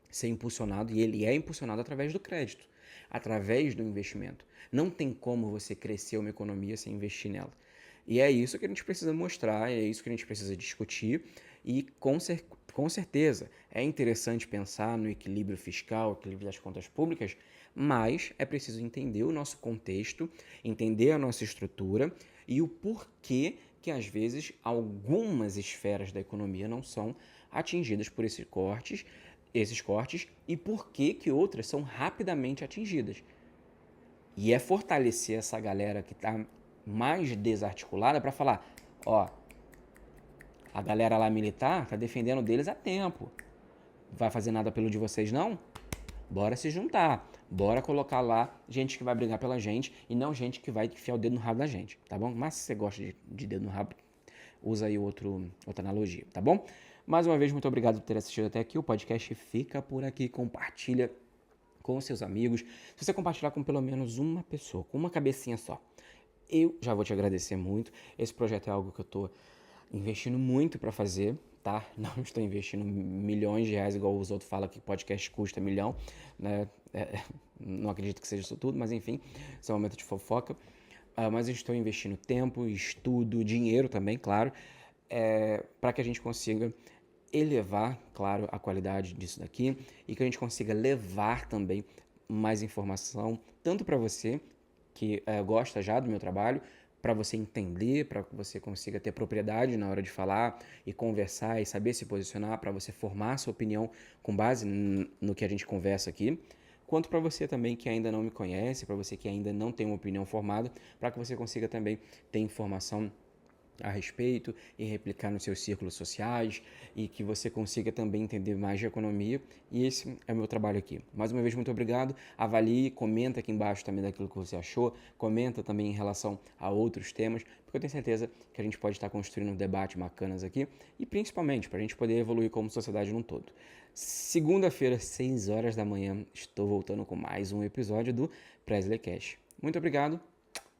ser impulsionado, e ele é impulsionado através do crédito, através do investimento. Não tem como você crescer uma economia sem investir nela. E é isso que a gente precisa mostrar, é isso que a gente precisa discutir, e com certeza é interessante pensar no equilíbrio fiscal, equilíbrio das contas públicas, mas é preciso entender o nosso contexto, entender a nossa estrutura e o porquê que às vezes algumas esferas da economia não são atingidas por esses cortes e por que outras são rapidamente atingidas. E é fortalecer essa galera que está mais desarticulada para falar, ó, a galera lá militar tá defendendo deles há tempo. Vai fazer nada pelo de vocês não? Bora se juntar. Bora colocar lá gente que vai brigar pela gente e não gente que vai enfiar o dedo no rabo da gente, tá bom? Mas se você gosta de dedo no rabo, usa aí outra analogia, tá bom? Mais uma vez, muito obrigado por ter assistido até aqui. O podcast fica por aqui. Compartilha com seus amigos. Se você compartilhar com pelo menos uma pessoa, com uma cabecinha só, eu já vou te agradecer muito. Esse projeto é algo que eu tô investindo muito para fazer, tá? Não estou investindo milhões de reais, igual os outros falam que podcast custa milhão, né? Não acredito que seja isso tudo, mas enfim, esse é um momento de fofoca. Mas eu estou investindo tempo, estudo, dinheiro também, claro, para que a gente consiga elevar, claro, a qualidade disso daqui e que a gente consiga levar também mais informação, tanto para você que gosta já do meu trabalho, para você entender, para que você consiga ter propriedade na hora de falar e conversar e saber se posicionar, para você formar sua opinião com base no que a gente conversa aqui, quanto para você também que ainda não me conhece, para você que ainda não tem uma opinião formada, para que você consiga também ter informação a respeito e replicar nos seus círculos sociais e que você consiga também entender mais de economia. E esse é o meu trabalho aqui. Mais uma vez, muito obrigado. Avalie, comenta aqui embaixo também daquilo que você achou, comenta também em relação a outros temas, porque eu tenho certeza que a gente pode estar construindo um debate bacanas aqui e principalmente para a gente poder evoluir como sociedade num todo. Segunda-feira, 6 horas da manhã, estou voltando com mais um episódio do Presley Cash. Muito obrigado,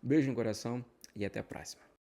beijo no coração e até a próxima.